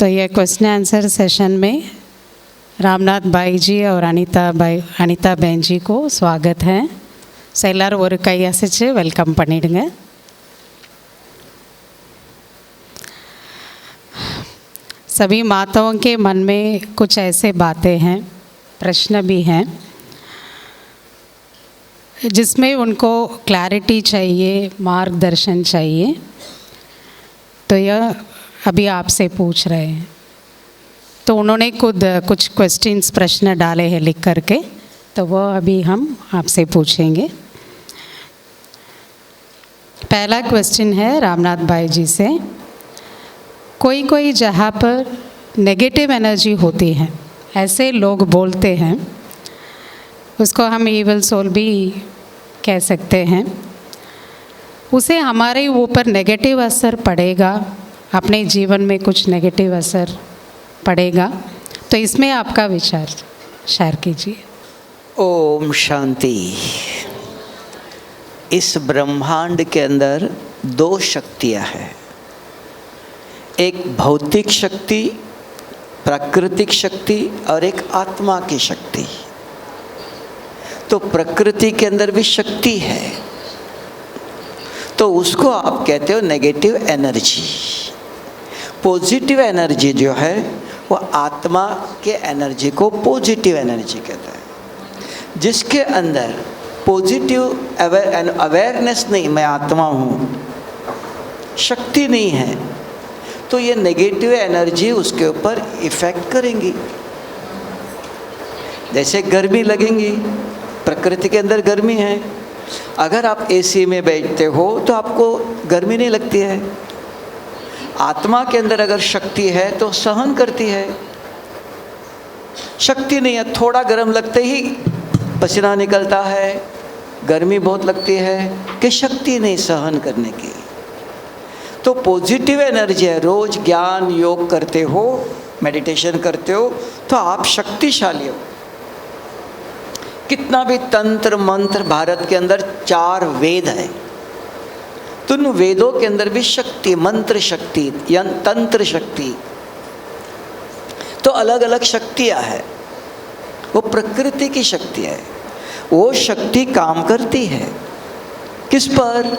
तो ये question answer session में रामनाथ भाई जी और अनिता बहन जी को स्वागत है. ஸோ எல்லோரும் ஒரு கை அசைச்சு வெல்கம் பண்ணிடுங்க. सभी माताओं के मन में कुछ ऐसे बातें हैं, प्रश्न भी हैं, जिसमें उनको क्लैरिटी चाहिए, मार्गदर्शन चाहिए. तो यह अभी आपसे पूछ रहे हैं. तो उन्होंने खुद कुछ क्वेश्चंस प्रश्न डाले हैं लिख करके, तो वो अभी हम आपसे पूछेंगे. पहला क्वेश्चन है रामनाथ भाई जी से. कोई जहाँ पर नेगेटिव एनर्जी होती है, ऐसे लोग बोलते हैं, उसको हम ईविल सोल भी कह सकते हैं, उसे हमारे ऊपर नेगेटिव असर पड़ेगा, अपने जीवन में कुछ नेगेटिव असर पड़ेगा. तो इसमें आपका विचार शेयर कीजिए. ओम शांति. इस ब्रह्मांड के अंदर दो शक्तियाँ हैं. एक भौतिक शक्ति, प्राकृतिक शक्ति और एक आत्मा की शक्ति. तो प्रकृति के अंदर भी शक्ति है, तो उसको आप कहते हो नेगेटिव एनर्जी. पॉजिटिव एनर्जी जो है वो आत्मा के एनर्जी को पॉजिटिव एनर्जी कहते हैं. जिसके अंदर पॉजिटिव अवेयरनेस नहीं, मैं आत्मा हूँ, शक्ति नहीं है, तो ये नेगेटिव एनर्जी उसके ऊपर इफ़ेक्ट करेंगी. जैसे गर्मी लगेंगी, प्रकृति के अंदर गर्मी है. अगर आप एसी में बैठते हो तो आपको गर्मी नहीं लगती है. आत्मा के अंदर अगर शक्ति है तो सहन करती है. शक्ति नहीं है, थोड़ा गर्म लगते ही पसीना निकलता है, गर्मी बहुत लगती है, कि शक्ति नहीं सहन करने की. तो पॉजिटिव एनर्जी है. रोज ज्ञान योग करते हो, मेडिटेशन करते हो, तो आप शक्तिशाली हो. कितना भी तंत्र मंत्र, भारत के अंदर 4 वेद है, तो उन वेदों के अंदर भी शक्ति, मंत्र शक्ति, तंत्र शक्ति, तो अलग अलग शक्तियाँ हैं. वो प्रकृति की शक्ति है. वो शक्ति काम करती है किस पर?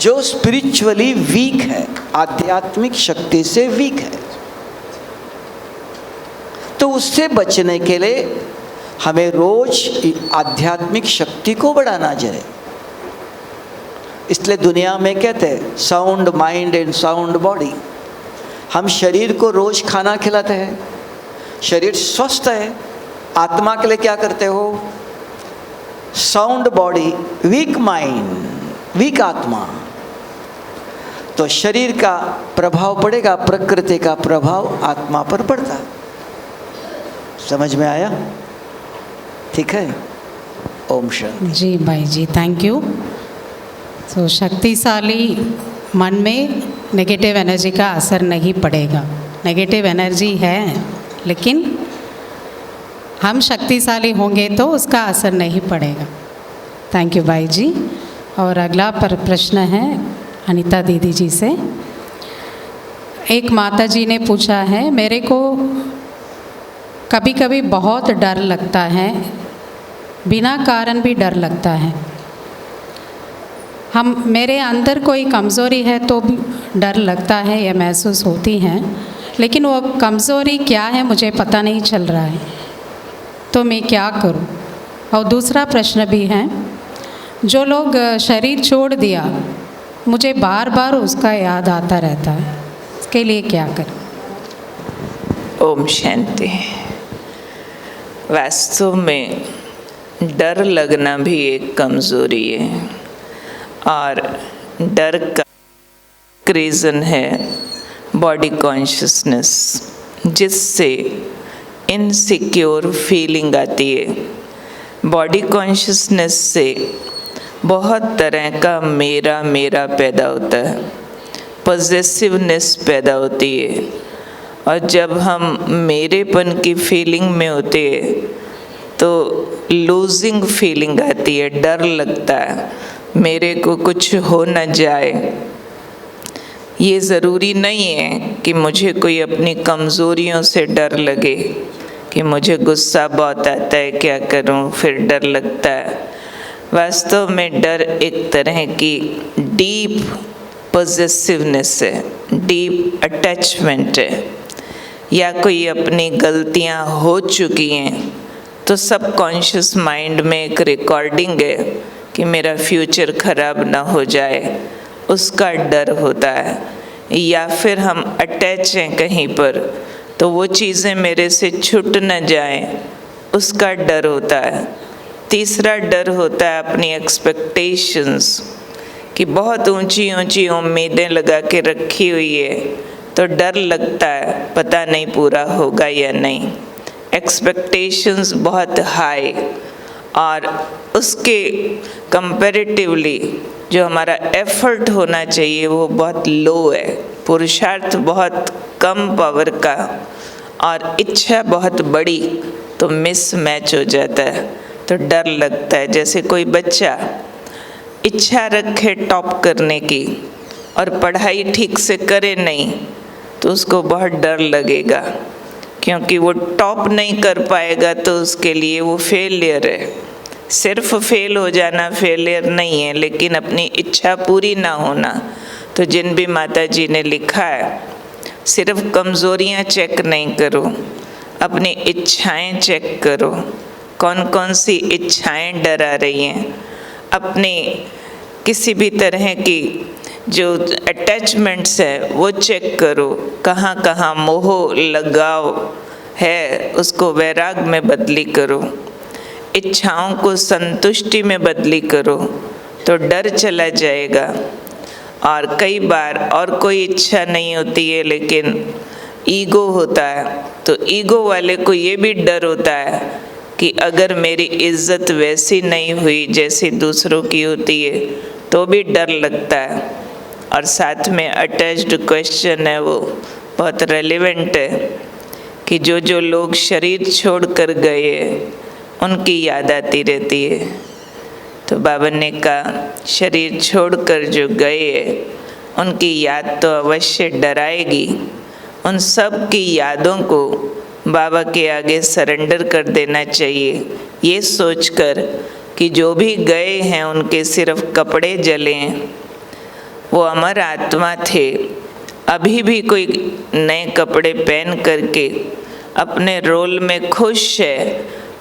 जो स्पिरिचुअली वीक है, आध्यात्मिक शक्ति से वीक है. तो उससे बचने के लिए हमें रोज आध्यात्मिक शक्ति को बढ़ाना चाहिए. इसलिए दुनिया में कहते हैं sound mind and sound body. हम शरीर को रोज खाना खिलाते हैं, शरीर स्वस्थ है. आत्मा के लिए क्या करते हो? Sound body, weak mind, weak आत्मा. तो शरीर का प्रभाव पड़ेगा, प्रकृति का प्रभाव आत्मा पर पड़ता है. समझ में आया? ठीक है. ओम शांति. जी भाई जी, थैंक यू. तो शक्तिशाली मन में नेगेटिव एनर्जी का असर नहीं पड़ेगा. नेगेटिव एनर्जी है, लेकिन हम शक्तिशाली होंगे तो उसका असर नहीं पड़ेगा. थैंक यू भाई जी. और अगला प्रश्न है अनीता दीदी जी से. एक माता जी ने पूछा है, मेरे को कभी कभी बहुत डर लगता है, बिना कारण भी डर लगता है. मेरे अंदर कोई कमज़ोरी है तो भी डर लगता है या महसूस होती हैं, लेकिन वो कमज़ोरी क्या है मुझे पता नहीं चल रहा है, तो मैं क्या करूं? और दूसरा प्रश्न भी है, जो लोग शरीर छोड़ दिया, मुझे बार बार उसका याद आता रहता है, इसके लिए क्या करें? ओम शांति. वास्तव में डर लगना भी एक कमज़ोरी है, और डर का रीज़न है बॉडी कॉन्शियसनेस, जिससे इनसिक्योर फीलिंग आती है. बॉडी कॉन्शियसनेस से बहुत तरह का मेरा मेरा पैदा होता है, पॉजेसिवनेस पैदा होती है. और जब हम मेरेपन की फीलिंग में होते हैं तो लूजिंग फीलिंग आती है, डर लगता है मेरे को कुछ हो न जाए, ये ज़रूरी नहीं है कि मुझे कोई अपनी कमज़ोरियों से डर लगे, कि मुझे गुस्सा बहुत आता है, क्या करूं, फिर डर लगता है। वास्तव में डर एक तरह की डीप पॉजेसिवनेस है, डीप अटैचमेंट है, या कोई अपनी गलतियां हो चुकी हैं तो सबकॉन्शियस माइंड में एक रिकॉर्डिंग है कि मेरा फ्यूचर खराब ना हो जाए, उसका डर होता है। या फिर हम अटैच हैं कहीं पर तो वो चीज़ें मेरे से छूट न जाएं, उसका डर होता है। तीसरा डर होता है अपनी एक्सपेक्टेशंस, कि बहुत ऊंची ऊंची उम्मीदें लगा के रखी हुई है तो डर लगता है पता नहीं पूरा होगा या नहीं। एक्सपेक्टेशंस बहुत हाई और उसके कंपैरेटिवली जो हमारा एफर्ट होना चाहिए वो बहुत लो है, पुरुषार्थ बहुत कम पावर का और इच्छा बहुत बड़ी, तो मिस मैच हो जाता है, तो डर लगता है। जैसे कोई बच्चा इच्छा रखे टॉप करने की और पढ़ाई ठीक से करे नहीं तो उसको बहुत डर लगेगा, क्योंकि वो टॉप नहीं कर पाएगा तो उसके लिए वो फेलियर है। सिर्फ फेल हो जाना फेलियर नहीं है, लेकिन अपनी इच्छा पूरी ना होना। तो जिन भी माता जी ने लिखा है, सिर्फ कमज़ोरियाँ चेक नहीं करो, अपनी इच्छाएं चेक करो, कौन कौन सी इच्छाएं डरा रही हैं। अपने किसी भी तरह की जो अटैचमेंट्स है वो चेक करो, कहाँ कहाँ मोह लगाव है उसको वैराग में बदली करो, इच्छाओं को संतुष्टि में बदली करो, तो डर चला जाएगा। और कई बार और कोई इच्छा नहीं होती है लेकिन ईगो होता है, तो ईगो वाले को ये भी डर होता है कि अगर मेरी इज्जत वैसी नहीं हुई जैसी दूसरों की होती है तो भी डर लगता है। और साथ में अटैच्ड क्वेश्चन है वो बहुत रेलेवेंट है कि जो जो लोग शरीर छोड़ कर गए उनकी याद आती रहती है। तो बाबा ने कहा शरीर छोड़कर जो गए उनकी याद तो अवश्य डराएगी। उन सब की यादों को बाबा के आगे सरेंडर कर देना चाहिए, ये सोचकर कि जो भी गए हैं उनके सिर्फ कपड़े जले हैं, वो अमर आत्मा थे, अभी भी कोई नए कपड़े पहन करके अपने रोल में खुश है,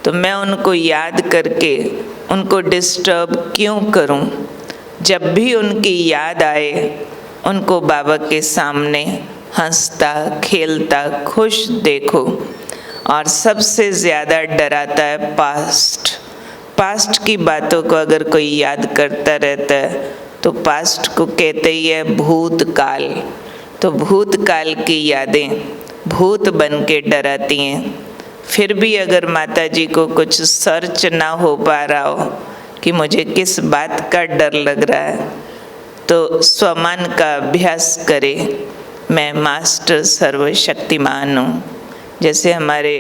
तो मैं उनको याद करके उनको डिस्टर्ब क्यों करूं। जब भी उनकी याद आए उनको बाबा के सामने हंसता खेलता खुश देखो। और सबसे ज़्यादा डराता है पास्ट की बातों को अगर कोई याद करता रहता है तो पास्ट को कहते ही है भूतकाल। तो भूतकाल की यादें भूत बन के डराती हैं। फिर भी अगर माता जी को कुछ सर्च ना हो पा रहा हो कि मुझे किस बात का डर लग रहा है, तो स्वमान का अभ्यास करें, मैं मास्टर सर्वशक्तिमान हूँ। जैसे हमारे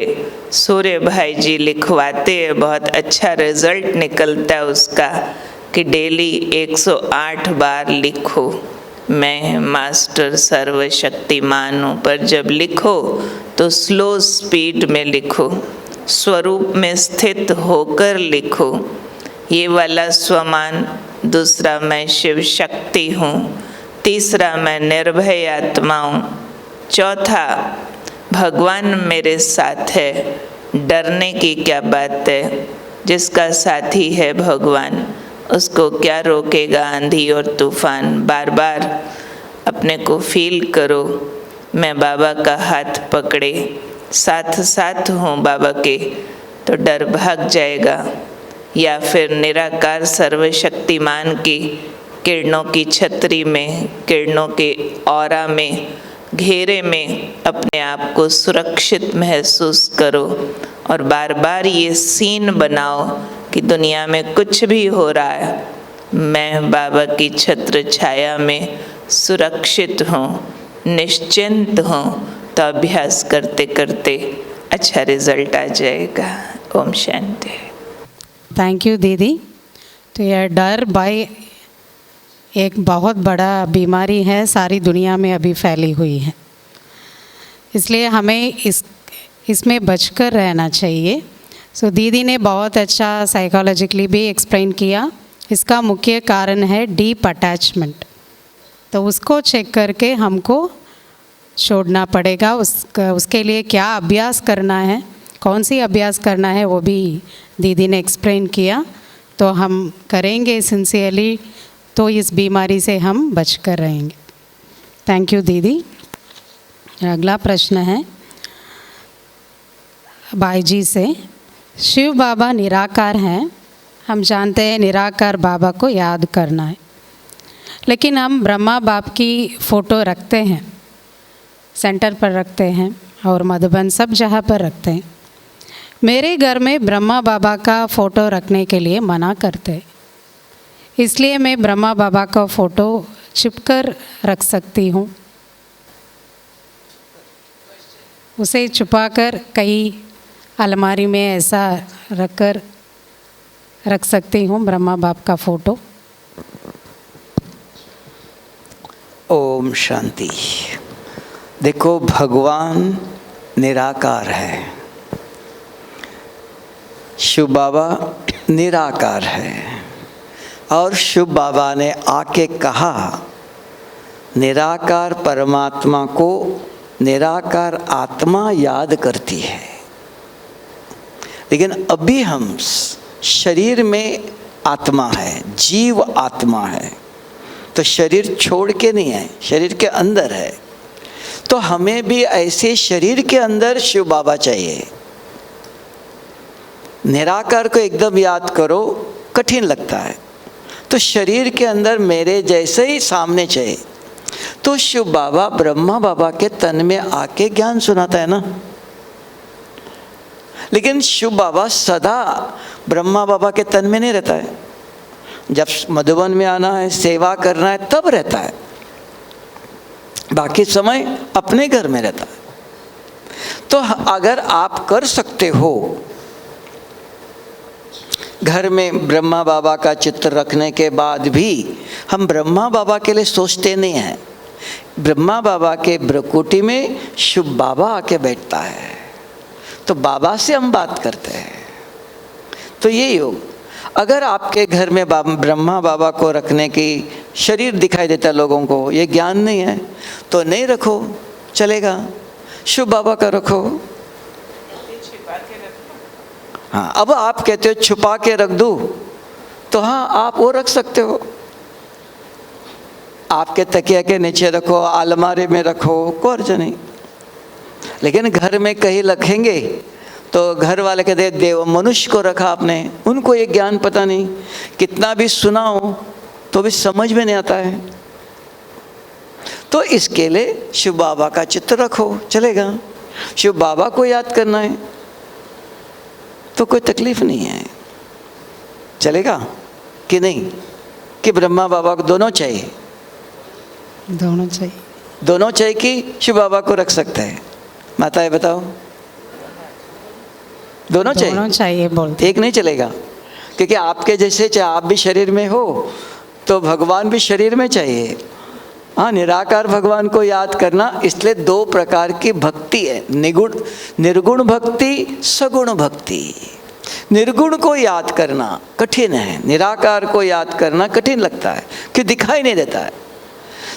सूर्य भाई जी लिखवाते हैं, बहुत अच्छा रिजल्ट निकलता है उसका कि डेली 108 बार लिखो मैं मास्टर सर्वशक्तिमान हूँ। पर जब लिखो तो स्लो स्पीड में लिखो, स्वरूप में स्थित होकर लिखो। ये वाला स्वमान, दूसरा मैं शिव शक्ति हूँ, तीसरा मैं निर्भय आत्मा हूँ, चौथा भगवान मेरे साथ है, डरने की क्या बात है, जिसका साथी है भगवान उसको क्या रोकेगा आंधी और तूफान। बार बार अपने को फील करो, मैं बाबा का हाथ पकड़े साथ साथ हूँ बाबा के, तो डर भाग जाएगा। या फिर निराकार सर्वशक्तिमान की किरणों की छतरी में, किरणों के ऑरा में, घेरे में अपने आप को सुरक्षित महसूस करो और बार बार ये सीन बनाओ कि दुनिया में कुछ भी हो रहा है, मैं बाबा की छत्र छाया में सुरक्षित हूँ, निश्चिंत हूँ। तो अभ्यास करते करते अच्छा रिजल्ट आ जाएगा। ओम शांति। थैंक यू दीदी। तो यह डर बाय एक बहुत बड़ा बीमारी है, सारी दुनिया में अभी फैली हुई है। इसलिए हमें इसमें बचकर रहना चाहिए। सो दीदी ने बहुत अच्छा साइकोलॉजिकली भी एक्सप्लेन किया। इसका मुख्य कारण है डीप अटैचमेंट, तो उसको चेक करके हमको छोड़ना पड़ेगा। उसके लिए क्या अभ्यास करना है, कौन सी अभ्यास करना है, वो भी दीदी ने एक्सप्लेन किया। तो हम करेंगे सिंसियरली, तो इस बीमारी से हम बचकर रहेंगे। थैंक यू दीदी। अगला प्रश्न है भाई जी से। शिव बाबा निराकार हैं, हम जानते हैं निराकार बाबा को याद करना है, लेकिन हम ब्रह्मा बाप की फ़ोटो रखते हैं, सेंटर पर रखते हैं और मधुबन सब जगह पर रखते हैं। मेरे घर में ब्रह्मा बाबा का फ़ोटो रखने के लिए मना करते हैं, इसलिए मैं ब्रह्मा बाबा का फ़ोटो छिपकर रख सकती हूँ, उसे छुपाकर कहीं अलमारी में ऐसा रख सकती हूँ ब्रह्मा बाप का फ़ोटो। ओम शांति। देखो, भगवान निराकार है, शिव बाबा निराकार है, और शिव बाबा ने आके कहा निराकार परमात्मा को निराकार आत्मा याद करती है। लेकिन अभी हम शरीर में आत्मा है, जीव आत्मा है, तो शरीर छोड़ के नहीं है, शरीर के अंदर है। तो हमें भी ऐसे शरीर के अंदर शिव बाबा चाहिए। निराकार को एकदम याद करो, कठिन लगता है, तो शरीर के अंदर मेरे जैसे ही सामने चाहिए। तो शिव बाबा ब्रह्मा बाबा के तन में आके ज्ञान सुनाता है ना। लेकिन शिव बाबा सदा ब्रह्मा बाबा के तन में नहीं रहता है। जब मधुबन में आना है, सेवा करना है, तब रहता है, बाकी समय अपने घर में रहता है। तो अगर आप कर सकते हो घर में ब्रह्मा बाबा का चित्र रखने के बाद भी हम ब्रह्मा बाबा के लिए सोचते नहीं हैं, ब्रह्मा बाबा के ब्रकुटी में शिव बाबा आके बैठता है, तो बाबा से हम बात करते हैं। तो ये योग, अगर आपके घर में ब्रह्मा बाबा को रखने की शरीर दिखाई देता है लोगों को, ये ज्ञान नहीं है, तो नहीं रखो, चलेगा। शिव बाबा का रखो। हाँ, अब आप कहते हो छुपा के रख दूँ, तो हाँ आप वो रख सकते हो, आपके तकिया के नीचे रखो, अलमारी में रखो, कोई अर्ज नहीं। लेकिन घर में कहीं रखेंगे तो घर वाले कहते देव मनुष्य को रखा आपने, उनको ये ज्ञान पता नहीं, कितना भी सुनाओ तो भी समझ में नहीं आता है। तो इसके लिए शिव बाबा का चित्र रखो, चलेगा। शिव बाबा को याद करना है तो कोई तकलीफ नहीं है, चलेगा कि नहीं? कि ब्रह्मा बाबा को दोनों चाहिए? दोनों चाहिए। दोनों चाहिए कि शिव बाबा को रख सकते हैं? माताएं बताओ। दोनों चाहिए? दोनों चाहिए बोलते। एक नहीं चलेगा, क्योंकि आपके जैसे चाहे आप भी शरीर में हो तो भगवान भी शरीर में चाहिए। हाँ, निराकार भगवान को याद करना, इसलिए दो प्रकार की भक्ति है, निर्गुण भक्ति, सगुण भक्ति। निर्गुण को याद करना कठिन है, निराकार को याद करना कठिन लगता है कि दिखाई नहीं देता है।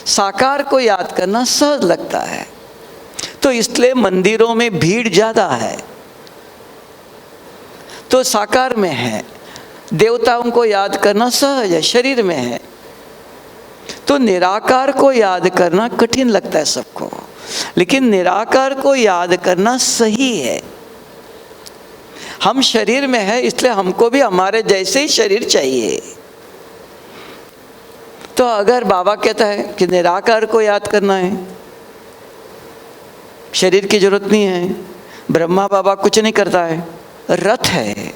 साकार को याद करना सहज लगता है, तो इसलिए मंदिरों में भीड़ ज़्यादा है, तो साकार में है। देवताओं को याद करना सहज है, शरीर में है। तो निराकार को याद करना कठिन लगता है सबको, लेकिन निराकार को याद करना सही है। हम शरीर में है, इसलिए हमको भी हमारे जैसे ही शरीर चाहिए। तो अगर बाबा कहता है कि निराकार को याद करना है, शरीर की जरूरत नहीं है, ब्रह्मा बाबा कुछ नहीं करता है, रथ है,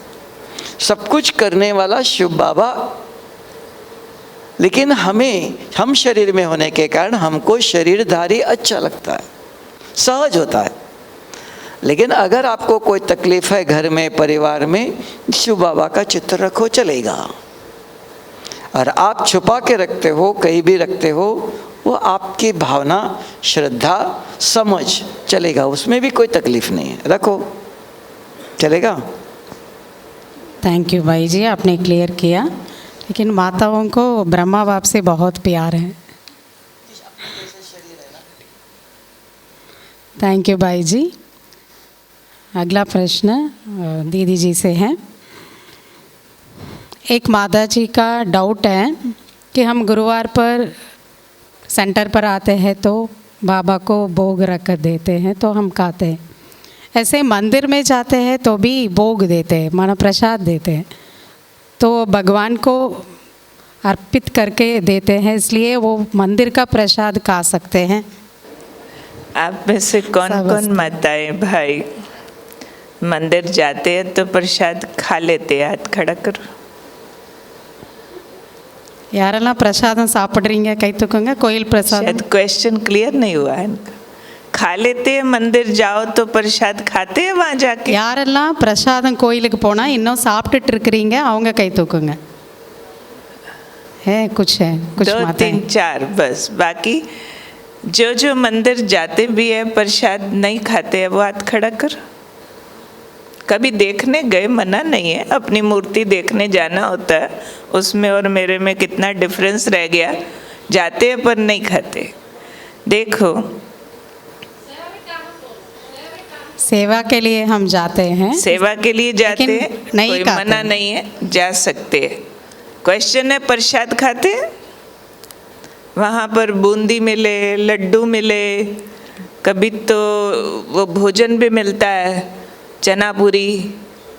सब कुछ करने वाला शिव बाबा। लेकिन हम शरीर में होने के कारण हमको शरीरधारी अच्छा लगता है, सहज होता है। लेकिन अगर आपको कोई तकलीफ है घर में, परिवार में, शिव बाबा का चित्र रखो, चलेगा। और आप छुपा के रखते हो, कहीं भी रखते हो, वो आपकी भावना, श्रद्धा, समझ चलेगा, उसमें भी कोई तकलीफ नहीं है, रखो, चलेगा। थैंक यू भाई जी, आपने क्लियर किया। लेकिन माताओं को ब्रह्मा बाप से बहुत प्यार है। थैंक यू भाई जी। अगला प्रश्न दीदी जी से है। एक माता जी का डाउट है कि हम गुरुवार पर सेंटर पर आते हैं तो बाबा को भोग रख कर देते हैं तो हम खाते हैं, ऐसे मंदिर में जाते हैं तो भी भोग देते हैं, माना प्रसाद देते हैं, तो भगवान को अर्पित करके देते हैं, इसलिए वो मंदिर का प्रसाद खा सकते हैं। आप में से कौन कौन माताएं भाई मंदिर जाते हैं तो प्रसाद खा लेते हैं? हाथ खड़ा करो। யாரெல்லாம் பிரசாதம் சாப்பிட்றீங்க கை தூக்குங்க। கோயில் பிரसाद। शायद क्वेश्चन क्लियर नहीं हुआ है इनका। खा लेते हैं, मंदिर जाओ तो प्रसाद खाते हैं वहाँ जाके? யாரெல்லாம் பிரசாதம் கோயிலுக்கு போனா இன்னும் சாப்பிட்டுட்டு இருக்கிறீங்க அவங்க கை தூக்குங்க। है कुछ 2 3 4 बस, बाकी जो मंदिर जाते भी है प्रसाद नहीं खाते हैं वो हाथ खड़ा कर। कभी देखने गए, मना नहीं है, अपनी मूर्ति देखने जाना होता है, उसमें और मेरे में कितना डिफरेंस रह गया। जाते हैं पर नहीं खाते। देखो सेवा के लिए हम जाते हैं, सेवा के लिए जाते हैं, नहीं कोई खाते। मना नहीं है, जा सकते हैं। क्वेश्चन है प्रसाद खाते हैं? वहाँ पर बूंदी मिले, लड्डू मिले, कभी तो वो भोजन भी मिलता है, चना पूरी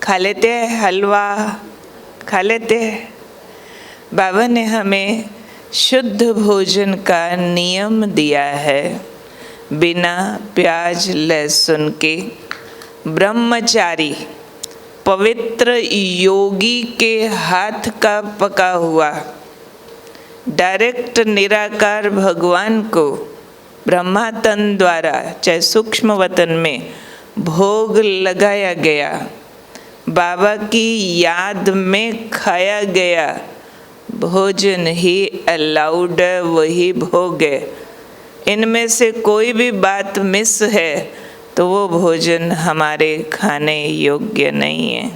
खा लेते हैं, हलवा खा लेते हैं। बाबा ने हमें शुद्ध भोजन का नियम दिया है, बिना प्याज लहसुन के। ब्रह्मचारी पवित्र योगी के हाथ का पका हुआ डायरेक्ट निराकार भगवान को ब्रह्मा तन द्वारा, चाहे सूक्ष्म वतन में, भोग लगाया गया, बाबा की याद में खाया गया भोजन ही अलाउड है, वही भोग है। इनमें से कोई भी बात मिस है तो वो भोजन हमारे खाने योग्य नहीं है,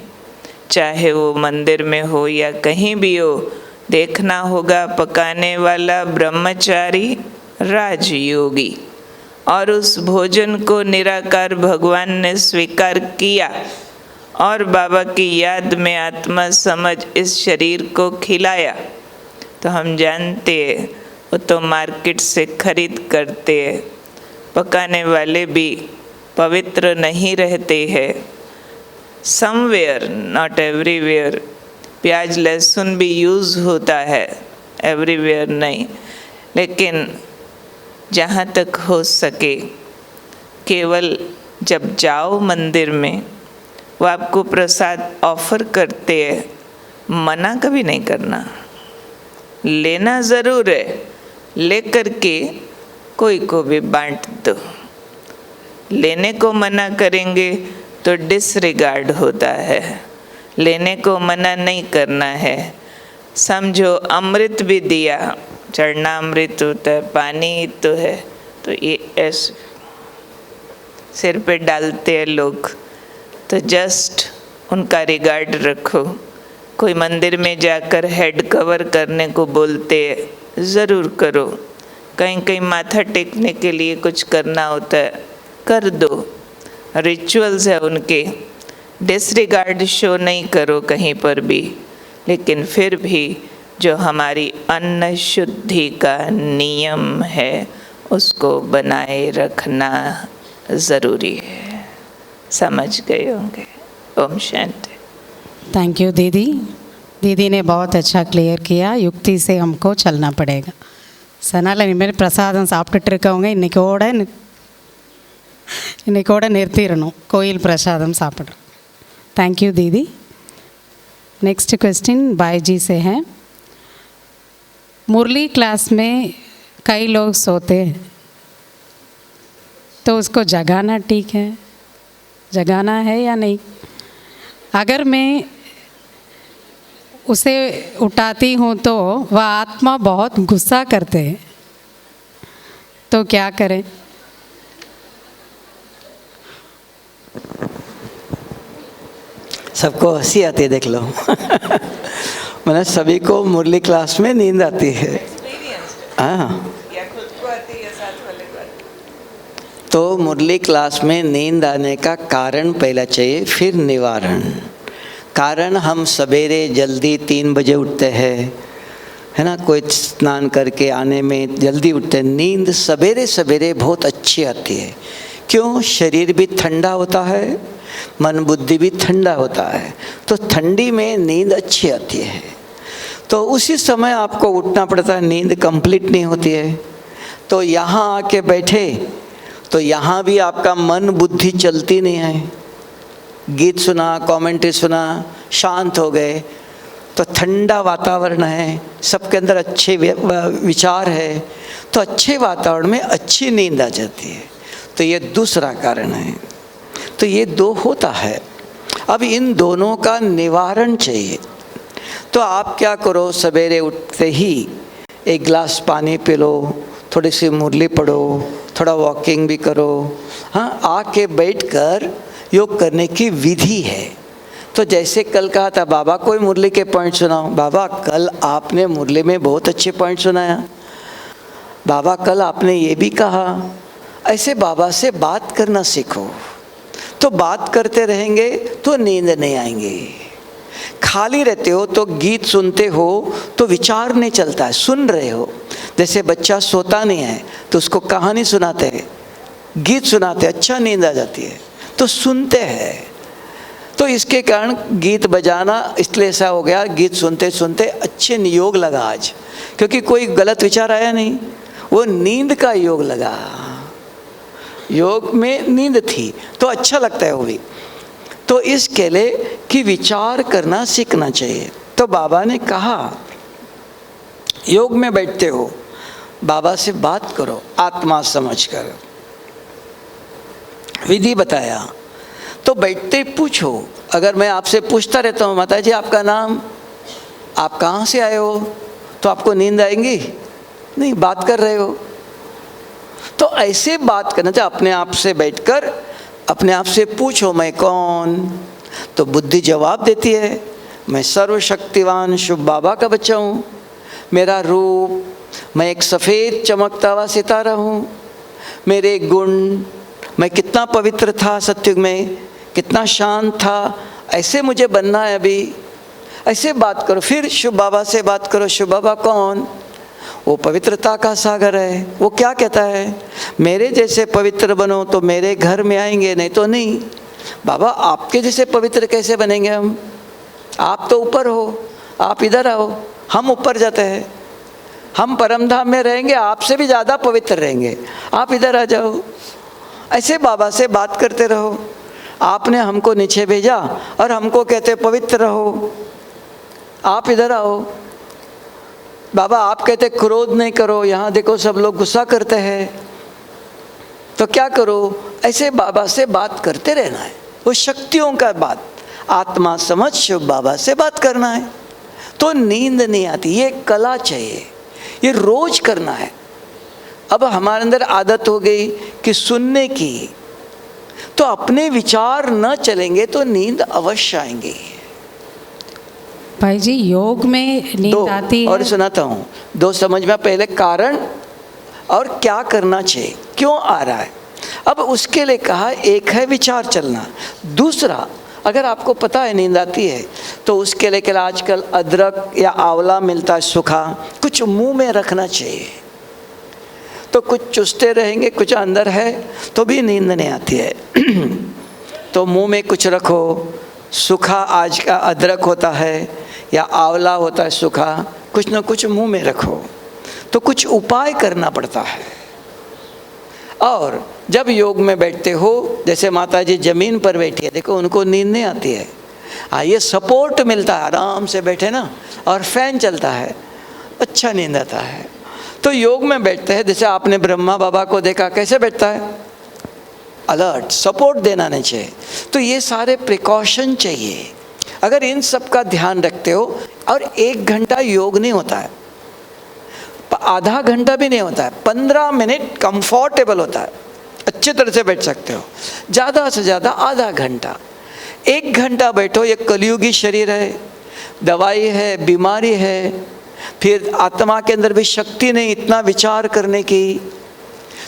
चाहे वो मंदिर में हो या कहीं भी हो। देखना होगा पकाने वाला ब्रह्मचारी राजयोगी, और उस भोजन को निराकार भगवान ने स्वीकार किया और बाबा की याद में आत्मा समझ इस शरीर को खिलाया। तो हम जानते हैं वो तो मार्केट से खरीद करते हैं। पकाने वाले भी पवित्र नहीं रहते हैं। समवेयर, नॉट एवरीवेयर, प्याज लहसुन भी यूज़ होता है, एवरीवेयर नहीं। लेकिन जहाँ तक हो सके केवल जब जाओ मंदिर में वो आपको प्रसाद ऑफर करते हैं, मना कभी नहीं करना। लेना ज़रूर है, लेकर के कोई को भी बांट दो। लेने को मना करेंगे तो डिसरिगार्ड होता है, लेने को मना नहीं करना है। समझो अमृत भी दिया, चढ़ना अमृत होता है, पानी तो है, तो ये ऐसे सिर पे डालते हैं लोग, तो जस्ट उनका रिगार्ड रखो। कोई मंदिर में जाकर हेड कवर करने को बोलते हैं, ज़रूर करो। कहीं कहीं माथा टेकने के लिए कुछ करना होता है, कर दो, रिचुअल्स है उनके। डिसरिगार्ड शो नहीं करो कहीं पर भी, लेकिन फिर भी जो हमारी अन्न शुद्धि का नियम है उसको बनाए रखना ज़रूरी है। समझ गए होंगे। ओम शांति। थैंक यू दीदी। दीदी ने बहुत अच्छा क्लियर किया, युक्ति से हमको चलना पड़ेगा। सनाल इनमें प्रसादम சாப்பிட்டுட்டு இருக்கவங்க இன்னைக்கோட நிறுத்திடணும் கோயில் பிரசாதம் சாப்பிட்றோம்। थैंक यू दीदी। नेक्स्ट क्वेश्चन बाई जी से है। मुरली क्लास में कई लोग सोते हैं तो उसको जगाना ठीक है, जगाना है या नहीं? अगर मैं उसे उठाती हूँ तो वह आत्मा बहुत गुस्सा करते हैं, तो क्या करें? सबको हंसी आती है, देख लो। मतलब सभी को मुरली क्लास में नींद आती है। हाँ, तो मुरली क्लास में नींद आने का कारण पहला चाहिए, फिर निवारण। कारण हम सवेरे जल्दी 3 बजे उठते हैं, है ना, कोई स्नान करके आने में जल्दी उठते हैं। नींद सवेरे सवेरे बहुत अच्छी आती है। क्यों? शरीर भी ठंडा होता है, मन बुद्धि भी ठंडा होता है, तो ठंडी में नींद अच्छी आती है। तो उसी समय आपको उठना पड़ता है, नींद कंप्लीट नहीं होती है। तो यहाँ आके बैठे तो यहाँ भी आपका मन बुद्धि चलती नहीं है। गीत सुना, कमेंट्री सुना, शांत हो गए, तो ठंडा वातावरण है, सबके अंदर अच्छे विचार है, तो अच्छे वातावरण में अच्छी नींद आ जाती है। तो ये दूसरा कारण है। तो ये 2 होता है। अब इन दोनों का निवारण चाहिए। तो आप क्या करो, सवेरे उठते ही 1 गिलास पानी पी लो, थोड़ी सी मुरली पढ़ो, थोड़ा वॉकिंग भी करो। हाँ, आके बैठकर योग करने की विधि है। तो जैसे कल कहा था, बाबा कोई मुरली के पॉइंट सुनाओ। बाबा कल आपने मुरली में बहुत अच्छे पॉइंट सुनाया। बाबा कल आपने ये भी कहा। ऐसे बाबा से बात करना सीखो। तो बात करते रहेंगे तो नींद नहीं आएंगे। खाली रहते हो तो गीत सुनते हो तो विचार नहीं चलता है, सुन रहे हो। जैसे बच्चा सोता नहीं है तो उसको कहानी सुनाते हैं, गीत सुनाते हैं, अच्छा नींद आ जाती है, तो सुनते हैं। तो इसके कारण गीत बजाना इसलिए ऐसा हो गया, गीत सुनते सुनते अच्छे योग लगा आज, क्योंकि कोई गलत विचार आया नहीं, वो नींद का योग लगा। योग में नींद थी तो अच्छा लगता है वो भी। तो इसके लिए कि विचार करना सीखना चाहिए। तो बाबा ने कहा, योग में बैठते हो, बाबा से बात करो आत्मा समझ कर। विधि बताया। तो बैठते ही पूछो। अगर मैं आपसे पूछता रहता हूँ, माता जी आपका नाम, आप कहाँ से आए हो, तो आपको नींद आएंगी नहीं, बात कर रहे हो। तो ऐसे बात करना चाहिए। अपने आप से बैठकर अपने आप से पूछो, मैं कौन? तो बुद्धि जवाब देती है, मैं सर्वशक्तिवान शुभ बाबा का बच्चा हूँ। मेरा रूप, मैं एक सफ़ेद चमकता हुआ सितारा हूँ। मेरे गुण, मैं कितना पवित्र था सत्युग में, कितना शांत था, ऐसे मुझे बनना है अभी। ऐसे बात करो। फिर शुभ बाबा से बात करो। शुभ बाबा कौन? वो पवित्रता का सागर है। वो क्या कहता है, मेरे जैसे पवित्र बनो तो मेरे घर में आएंगे, नहीं तो नहीं। बाबा आपके जैसे पवित्र कैसे बनेंगे हम? आप तो ऊपर हो, आप इधर आओ, हम ऊपर जाते हैं, हम परमधाम में रहेंगे, आपसे भी ज़्यादा पवित्र रहेंगे, आप इधर आ जाओ। ऐसे बाबा से बात करते रहो। आपने हमको नीचे भेजा और हमको कहते पवित्र रहो, आप इधर आओ। बाबा आप कहते क्रोध नहीं करो, यहाँ देखो सब लोग गुस्सा करते हैं, तो क्या करो? ऐसे बाबा से बात करते रहना है। वो शक्तियों का बात, आत्मा समझ शिव बाबा से बात करना है। तो नींद नहीं आती। ये कला चाहिए, ये रोज करना है। अब हमारे अंदर आदत हो गई कि सुनने की, तो अपने विचार न चलेंगे तो नींद अवश्य आएंगे। भाई जी, योग में नींद आती है। और सुनाता हूँ, 2 समझ में, पहले कारण और क्या करना चाहिए, क्यों आ रहा है। अब उसके लिए कहा, एक है विचार चलना, दूसरा अगर आपको पता है नींद आती है तो उसके लिए क्या आजकल अदरक या आंवला मिलता है सूखा, कुछ मुंह में रखना चाहिए। तो कुछ चुसते रहेंगे, कुछ अंदर है तो भी नींद नहीं आती है। तो मुंह में कुछ रखो, सूखा आज का अदरक होता है या आंवला होता है सूखा, कुछ न कुछ मुंह में रखो। तो कुछ उपाय करना पड़ता है। और जब योग में बैठते हो, जैसे माता जी जमीन पर बैठी है, देखो उनको नींद नहीं आती है, ये सपोर्ट मिलता है, आराम से बैठे ना, और फैन चलता है, अच्छा नींद आता है। तो योग में बैठते हैं, जैसे आपने ब्रह्मा बाबा को देखा कैसे बैठता है, अलर्ट, सपोर्ट देना नहीं चाहिए। तो ये सारे प्रिकॉशन चाहिए। अगर इन सब का ध्यान रखते हो, और 1 घंटा योग नहीं होता है, आधा घंटा भी नहीं होता है, 15 मिनट कंफर्टेबल होता है, अच्छे तरह से बैठ सकते हो। ज़्यादा से ज़्यादा आधा घंटा, 1 घंटा बैठो। ये कलयुगी शरीर है, दवाई है, बीमारी है, फिर आत्मा के अंदर भी शक्ति नहीं इतना विचार करने की,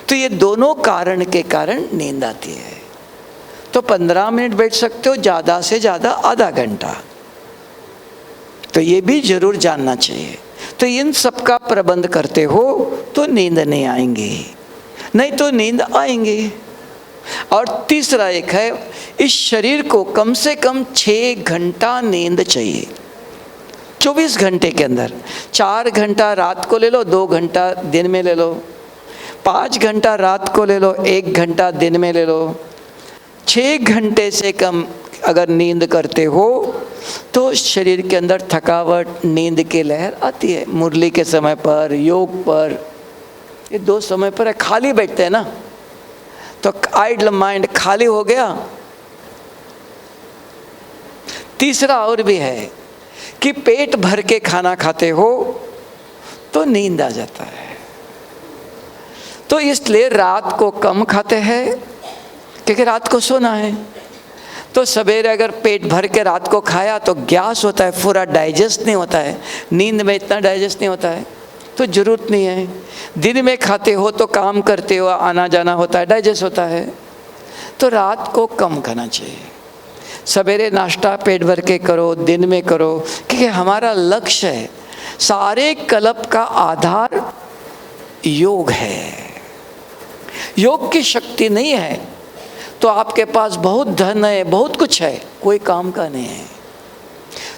तो ये दोनों कारण के कारण नींद आती है। तो 15 मिनट बैठ सकते हो, ज़्यादा से ज़्यादा आधा घंटा, तो ये भी जरूर जानना चाहिए। तो इन सब का प्रबंध करते हो तो नींद नहीं आएंगी, नहीं तो नींद आएंगी। और तीसरा एक है, इस शरीर को कम से कम 6 घंटा नींद चाहिए 24 घंटे के अंदर। 4 घंटा रात को ले लो, 2 घंटा दिन में ले लो, 5 घंटा रात को ले लो, 1 घंटा दिन में ले लो। 6 घंटे से कम अगर नींद करते हो तो शरीर के अंदर थकावट, नींद की लहर आती है। मुरली के समय पर, योग पर, ये 2 समय पर है, खाली बैठते हैं ना, तो आइडल माइंड खाली हो गया। तीसरा और भी है कि पेट भर के खाना खाते हो तो नींद आ जाता है। तो इसलिए रात को कम खाते हैं क्योंकि रात को सोना है। तो सवेरे अगर पेट भर के रात को खाया तो गैस होता है, पूरा डाइजेस्ट नहीं होता है, नींद में इतना डाइजेस्ट नहीं होता है, तो ज़रूरत नहीं है। दिन में खाते हो तो काम करते हो, आना जाना होता है, डाइजेस्ट होता है, तो रात को कम खाना चाहिए। सवेरे नाश्ता पेट भर के करो, दिन में करो, क्योंकि हमारा लक्ष्य है, सारे कल्प का आधार योग है। योग की शक्ति नहीं है तो आपके पास बहुत धन है, बहुत कुछ है, कोई काम का नहीं है,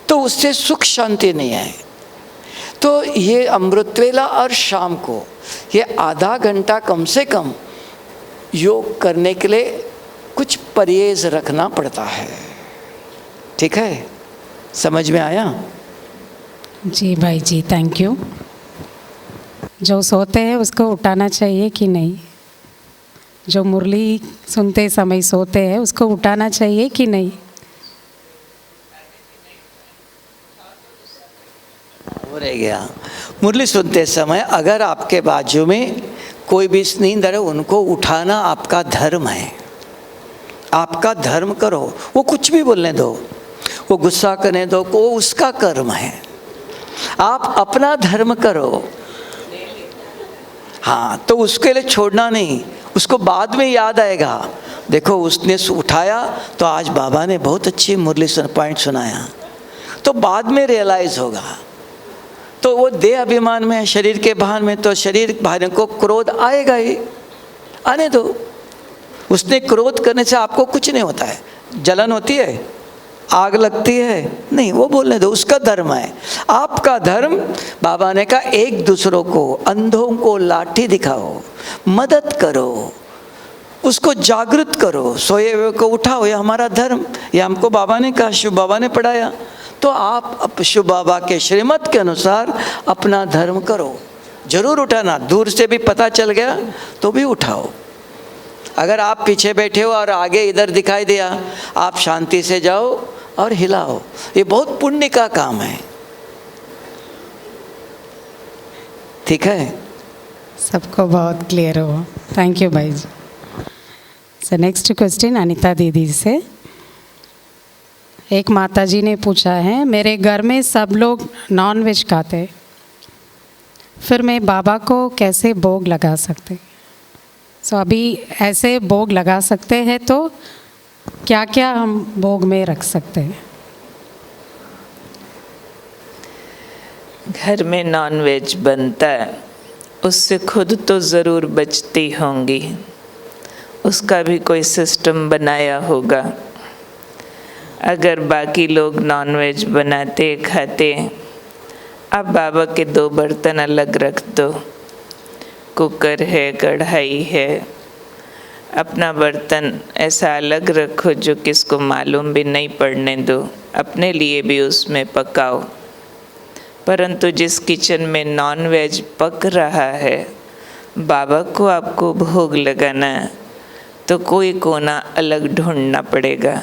तो उससे सुख शांति नहीं है। तो ये अमृत वेला और शाम को ये आधा घंटा कम से कम योग करने के लिए कुछ परहेज रखना पड़ता है। ठीक है, समझ में आया? जी भाई जी, थैंक यू। जो सोते हैं उसको उठाना चाहिए कि नहीं? जो मुरली सुनते समय सोते हैं उसको उठाना चाहिए कि नहीं? हो रह गया। मुरली सुनते समय अगर आपके बाजू में कोई भी नींद आ रहा है, उनको उठाना आपका धर्म है। आपका धर्म करो, वो कुछ भी बोलने दो, वो गुस्सा करने दो, वो उसका कर्म है। आप अपना धर्म करो। हाँ, तो उसके लिए छोड़ना नहीं, उसको बाद में याद आएगा, देखो उसने उठाया तो आज बाबा ने बहुत अच्छी मुरली पॉइंट सुनाया, तो बाद में रियलाइज होगा। तो वो देह अभिमान में है, शरीर के भान में, तो शरीर भान को क्रोध आएगा ही, आने दो। उसने क्रोध करने से आपको कुछ नहीं होता है, जलन होती है, आग लगती है, नहीं, वो बोलने दो, उसका धर्म है। आपका धर्म, बाबा ने कहा, एक दूसरों को, अंधों को लाठी दिखाओ, मदद करो, उसको जागृत करो, सोए हुए को उठाओ, ये हमारा धर्म, ये हमको बाबा ने कहा, शिव बाबा ने पढ़ाया। तो आप शिव बाबा के श्रीमत के अनुसार अपना धर्म करो, जरूर उठाना। दूर से भी पता चल गया तो भी उठाओ। अगर आप पीछे बैठे हो और आगे इधर दिखाई दिया, आप शांति से जाओ और हिलाओ, ये बहुत पुण्य का काम है। ठीक है, सबको बहुत क्लियर हो। थैंक यू भाई जी। सो नेक्स्ट क्वेश्चन अनीता दीदी से। एक माता जी ने पूछा है, मेरे घर में सब लोग नॉन वेज खाते, फिर मैं बाबा को कैसे भोग लगा सकते? सो अभी ऐसे भोग लगा सकते हैं तो क्या क्या हम भोग में रख सकते हैं? घर में नॉन वेज बनता है, उससे खुद तो ज़रूर बचती होंगी, उसका भी कोई सिस्टम बनाया होगा। अगर बाकी लोग नॉन वेज बनाते खाते, अब बाबा के 2 बर्तन अलग रख दो, कुकर है, कढ़ाई है, अपना बर्तन ऐसा अलग रखो जो किसको मालूम भी नहीं पड़ने दो, अपने लिए भी उसमें पकाओ। परंतु जिस किचन में नॉन वेज पक रहा है, बाबा को आपको भोग लगाना है, तो कोई कोना अलग ढूंढना पड़ेगा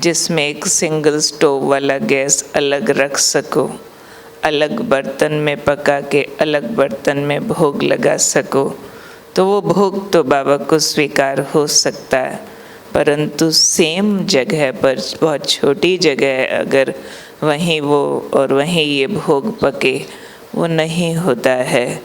जिसमें एक सिंगल स्टोव वाला गैस अलग रख सको अलग बर्तन में पका के अलग बर्तन में भोग लगा सको तो वो भोग तो बाबा को स्वीकार हो सकता है, परंतु सेम जगह पर, बहुत छोटी जगह है, अगर वहीं वो और वहीं ये भोग पके, वो नहीं होता है।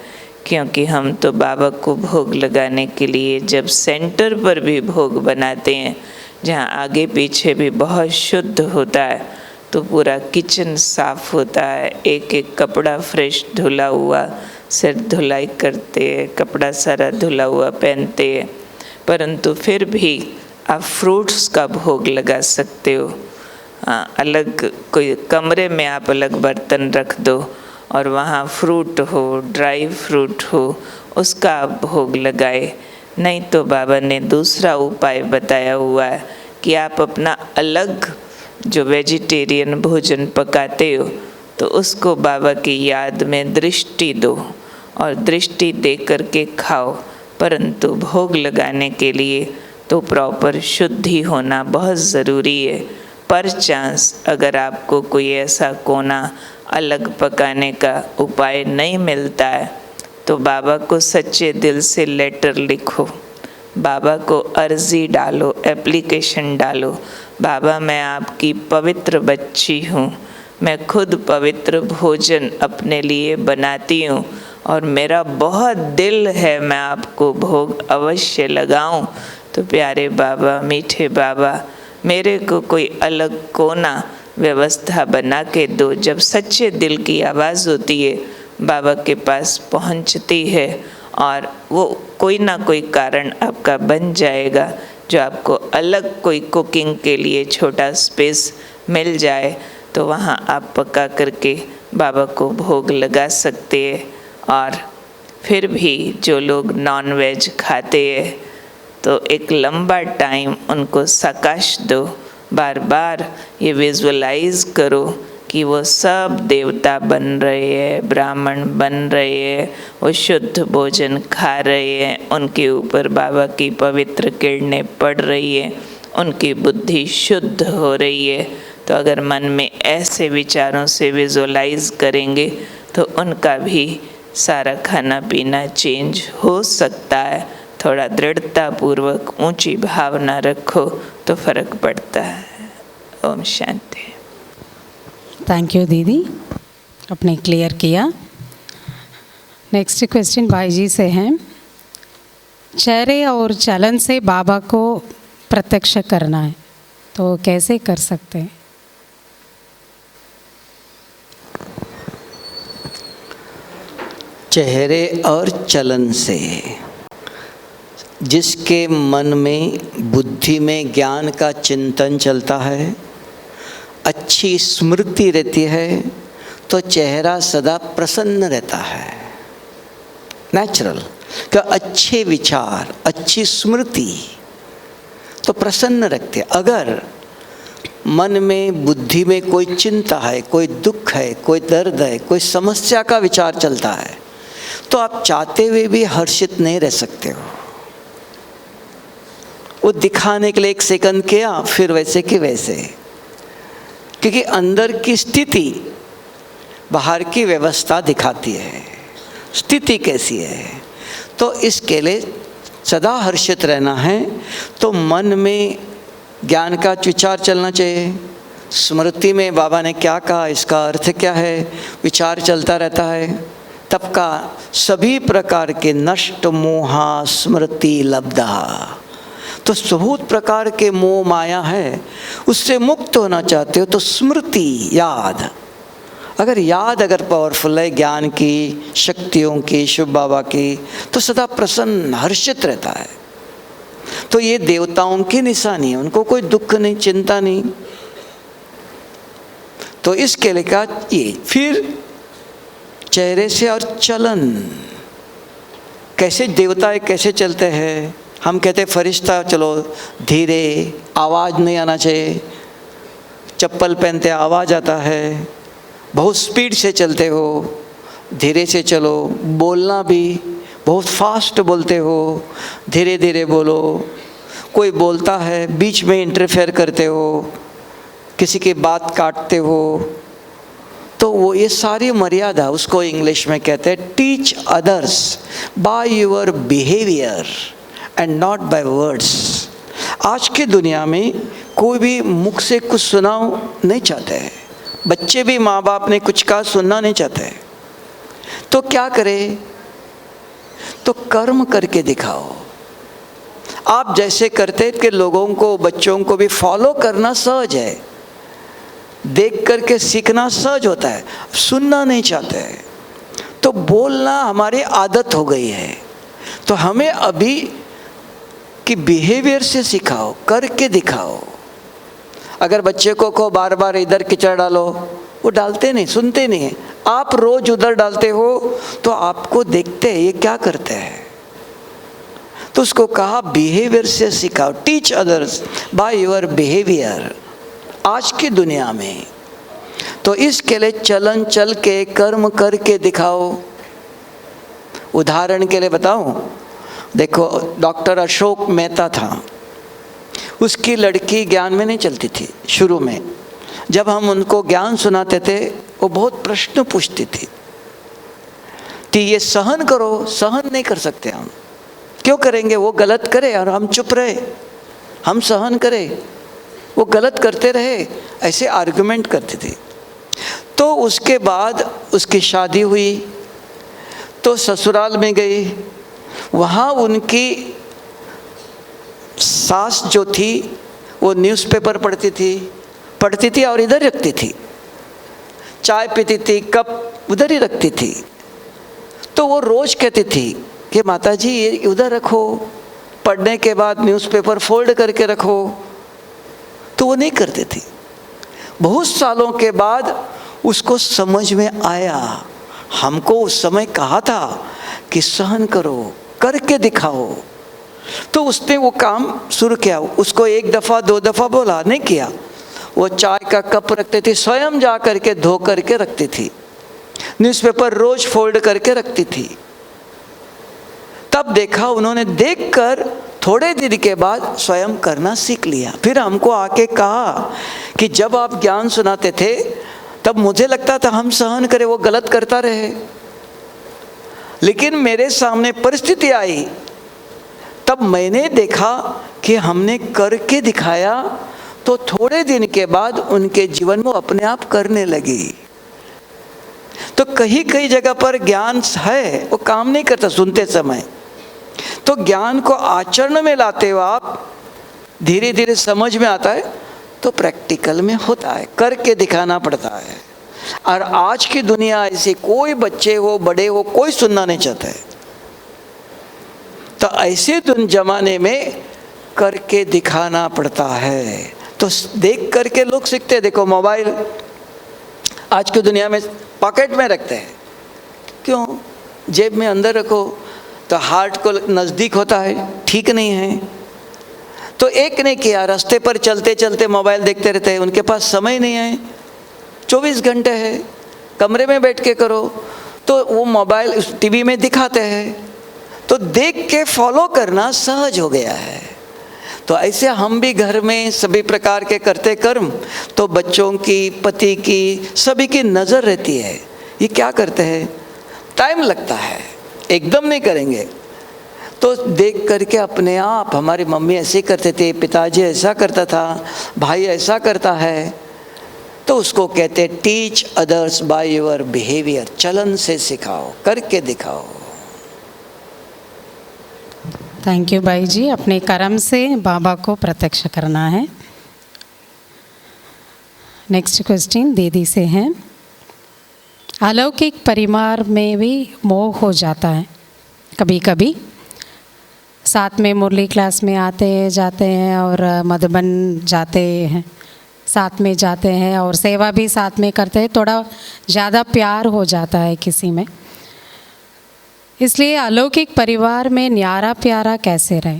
क्योंकि हम तो बाबा को भोग लगाने के लिए जब सेंटर पर भी भोग बनाते हैं, जहाँ आगे पीछे भी बहुत शुद्ध होता है, तो पूरा किचन साफ होता है, एक एक कपड़ा फ्रेश धुला हुआ, सिर धुलाई करते हैं, कपड़ा सारा धुला हुआ पहनते हैं, परंतु फिर भी आप फ्रूट्स का भोग लगा सकते हो। अलग कोई कमरे में आप अलग बर्तन रख दो और वहाँ फ्रूट हो, ड्राई फ्रूट हो, उसका आप भोग लगाए। नहीं तो बाबा ने दूसरा उपाय बताया हुआ है कि आप अपना अलग जो वेजिटेरियन भोजन पकाते हो तो उसको बाबा की याद में दृष्टि दो और दृष्टि दे करके खाओ, परंतु भोग लगाने के लिए तो प्रॉपर शुद्धि होना बहुत ज़रूरी है। पर चांस अगर आपको कोई ऐसा कोना अलग पकाने का उपाय नहीं मिलता है तो बाबा को सच्चे दिल से लेटर लिखो, बाबा को अर्जी डालो, एप्लीकेशन डालो, बाबा मैं आपकी पवित्र बच्ची हूँ, मैं खुद पवित्र भोजन अपने लिए बनाती हूँ और मेरा बहुत दिल है मैं आपको भोग अवश्य लगाऊं। तो प्यारे बाबा, मीठे बाबा, मेरे को कोई अलग कोना व्यवस्था बना के दो। जब सच्चे दिल की आवाज़ होती है, बाबा के पास पहुंचती है और वो कोई ना कोई कारण आपका बन जाएगा जो आपको अलग कोई कुकिंग के लिए छोटा स्पेस मिल जाए, तो वहाँ आप पका करके बाबा को भोग लगा सकते हैं। और फिर भी जो लोग नॉन वेज खाते हैं तो एक लंबा टाइम उनको सकाश दो, बार बार ये विजुअलाइज करो कि वो सब देवता बन रहे हैं, ब्राह्मण बन रहे हैं, वो शुद्ध भोजन खा रहे हैं, उनके ऊपर बाबा की पवित्र किरणें पड़ रही है, उनकी बुद्धि शुद्ध हो रही है। तो अगर मन में ऐसे विचारों से विजुअलाइज करेंगे तो उनका भी सारा खाना पीना चेंज हो सकता है। थोड़ा दृढ़ता पूर्वक ऊंची भावना रखो तो फर्क पड़ता है। ओम शांति। थैंक यू दीदी, आपने क्लियर किया। नेक्स्ट क्वेश्चन भाई जी से है, चेहरे और चलन से बाबा को प्रत्यक्ष करना है तो कैसे कर सकते हैं? चेहरे और चलन से जिसके मन में, बुद्धि में ज्ञान का चिंतन चलता है, अच्छी स्मृति रहती है, तो चेहरा सदा प्रसन्न रहता है। नेचुरल कि अच्छे विचार, अच्छी स्मृति तो प्रसन्न रखते। अगर मन में, बुद्धि में कोई चिंता है, कोई दुख है, कोई दर्द है, कोई समस्या का विचार चलता है, तो आप चाहते हुए भी हर्षित नहीं रह सकते हो। वो दिखाने के लिए एक सेकंड किया, फिर वैसे कि वैसे, क्योंकि अंदर की स्थिति बाहर की व्यवस्था दिखाती है स्थिति कैसी है। तो इसके लिए सदा हर्षित रहना है तो मन में ज्ञान का विचार चलना चाहिए। स्मृति में बाबा ने क्या कहा, इसका अर्थ क्या है, विचार चलता रहता है। तब का सभी प्रकार के नष्ट मोहा स्मृति लब्धा, तो बहुत प्रकार के मोह माया है, उससे मुक्त होना चाहते हो तो स्मृति, याद, अगर पावरफुल है ज्ञान की, शक्तियों की, शिव बाबा की, तो सदा प्रसन्न हर्षित रहता है। तो ये देवताओं की निशानी है, उनको कोई दुख नहीं, चिंता नहीं। तो इसके लिए क्या, ये फिर चेहरे से और चलन, कैसे देवता कैसे चलते हैं। हम कहते हैं फरिश्ता चलो धीरे, आवाज़ नहीं आना चाहिए, चप्पल पहनते आवाज़ आता है, बहुत स्पीड से चलते हो, धीरे से चलो, बोलना भी बहुत फास्ट बोलते हो, धीरे धीरे बोलो। कोई बोलता है बीच में इंटरफेयर करते हो, किसी की बात काटते हो, तो तो वो ये सारी मर्यादा, उसको इंग्लिश में कहते हैं teach others by your behaviour and not by words. आज की दुनिया में कोई भी मुख से कुछ सुनाओ नहीं चाहते हैं, बच्चे भी माँ बाप ने कुछ कहा सुनना नहीं चाहते, तो क्या करें? तो कर्म करके दिखाओ। आप जैसे करते कि लोगों को, बच्चों को भी फॉलो करना सहज है, देख करके सीखना सहज होता है, सुनना नहीं चाहते हैं, तो बोलना हमारी आदत हो गई है। तो हमें अभी कि बिहेवियर से सिखाओ, करके दिखाओ। अगर बच्चे को कहो बार बार इधर कीचड़ डालो, वो डालते नहीं, सुनते नहीं है। आप रोज उधर डालते हो तो आपको देखते हैं ये क्या करते हैं, तो उसको कहा बिहेवियर से सिखाओ, teach others by your behaviour. आज की दुनिया में तो इसके लिए चलन चल के, कर्म करके दिखाओ। उदाहरण के लिए बताऊं, देखो डॉक्टर अशोक मेहता था, उसकी लड़की ज्ञान में नहीं चलती थी। शुरू में जब हम उनको ज्ञान सुनाते थे वो बहुत प्रश्न पूछती थी कि ये सहन करो, सहन नहीं कर सकते हम, क्यों करेंगे? वो गलत करे और हम चुप रहे, हम सहन करें, वो गलत करते रहे, ऐसे आर्गुमेंट करती थी। तो उसके बाद उसकी शादी हुई तो ससुराल में गई, वहाँ उनकी सास जो थी वो न्यूज़पेपर पढ़ती थी और इधर रखती थी, चाय पीती थी, कप उधर ही रखती थी। तो वो रोज़ कहती थी कि माताजी ये उधर रखो, पढ़ने के बाद न्यूज़पेपर फोल्ड करके रखो, तो वो नहीं करती थी। बहुत सालों के बाद उसको समझ में आया, हमको उस समय कहा था कि सहन करो, करके दिखाओ। तो उसने वो काम शुरू किया। उसको एक दफ़ा दो दफ़ा बोला, नहीं किया। वो चाय का कप रखते थे, स्वयं जा करके धो करके रखती थी, न्यूज़पेपर रोज फोल्ड करके रखती थी। तब देखा उन्होंने, देखकर थोड़े दिन के बाद स्वयं करना सीख लिया। फिर हमको आके कहा कि जब आप ज्ञान सुनाते थे तब मुझे लगता था हम सहन करें, वो गलत करता रहे, लेकिन मेरे सामने परिस्थिति आई, तब मैंने देखा कि हमने करके दिखाया, तो थोड़े दिन के बाद उनके जीवन में अपने आप करने लगी। तो कहीं कहीं जगह पर ज्ञान है, वो काम नहीं करता सुनते समय, तो ज्ञान को आचरण में लाते हो आप, धीरे धीरे समझ में आता है, तो प्रैक्टिकल में होता है, करके दिखाना पड़ता है। और आज की दुनिया ऐसी, कोई बच्चे हो बड़े हो कोई सुनना नहीं चाहता है। तो ऐसे जमाने में करके दिखाना पड़ता है। तो देख करके लोग सीखते हैं। देखो मोबाइल आज की दुनिया में पॉकेट में रखते हैं, क्यों? जेब में अंदर रखो तो हार्ट को नज़दीक होता है, ठीक नहीं है। तो एक ने किया, रास्ते पर चलते चलते मोबाइल देखते रहते हैं, उनके पास समय नहीं है, 24 घंटे है, कमरे में बैठ के करो, तो वो मोबाइल टीवी में दिखाते हैं, तो देख के फॉलो करना सहज हो गया है। तो ऐसे हम भी घर में सभी प्रकार के करते कर्म, तो बच्चों की, पति की, सभी की नज़र रहती है, ये क्या करते हैं, टाइम लगता है, एकदम नहीं करेंगे। तो देख करके अपने आप, हमारी मम्मी ऐसे करते थे, पिताजी ऐसा करता था, भाई ऐसा करता है, तो उसको कहते teach others by your behaviour. चलन से सिखाओ, करके दिखाओ। थैंक यू भाई जी। अपने कर्म से बाबा को प्रत्यक्ष करना है। नेक्स्ट क्वेश्चन दीदी से है। अलौकिक परिवार में भी मोह हो जाता है कभी कभी, साथ में मुरली क्लास में आते जाते हैं और मधुबन जाते हैं, साथ में जाते हैं और सेवा भी साथ में करते हैं, थोड़ा ज़्यादा प्यार हो जाता है किसी में। इसलिए अलौकिक परिवार में न्यारा प्यारा कैसे रहे,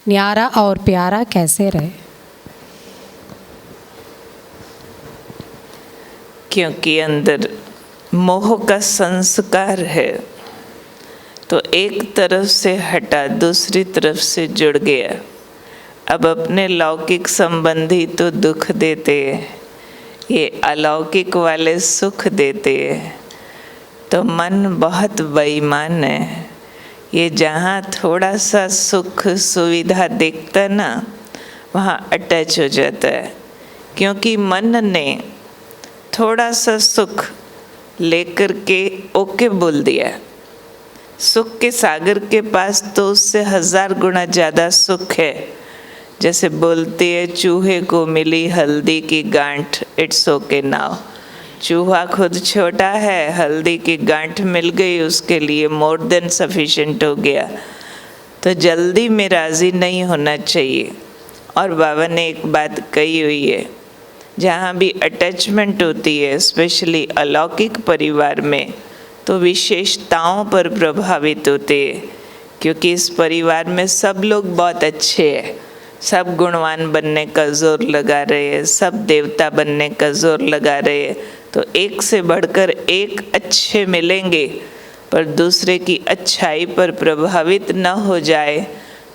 न्यारा और प्यारा कैसे रहे? क्योंकि अंदर मोह का संस्कार है, तो एक तरफ से हटा, दूसरी तरफ से जुड़ गया। अब अपने लौकिक संबंधी तो दुख देते, ये अलौकिक वाले सुख देते हैं। तो मन बहुत बेईमान है। ये जहाँ थोड़ा सा सुख सुविधा देखता है ना, वहाँ अटैच हो जाता है, क्योंकि मन ने थोड़ा सा सुख लेकर के ओके बोल दिया। सुख के सागर के पास तो उससे 1000 गुना ज़्यादा सुख है। जैसे बोलती है, चूहे को मिली हल्दी की गांठ, इट्स ओके नाउ। चूहा खुद छोटा है, हल्दी की गांठ मिल गई, उसके लिए मोर देन सफिशिएंट हो गया। तो जल्दी में राज़ी नहीं होना चाहिए। और बाबा ने एक बात कही हुई है, जहाँ भी अटैचमेंट होती है, स्पेशली अलौकिक परिवार में, तो विशेषताओं पर प्रभावित होते हैं। क्योंकि इस परिवार में सब लोग बहुत अच्छे हैं, सब गुणवान बनने का जोर लगा रहे हैं, सब देवता बनने का जोर लगा रहे हैं। तो एक से बढ़कर एक अच्छे मिलेंगे, पर दूसरे की अच्छाई पर प्रभावित न हो जाए।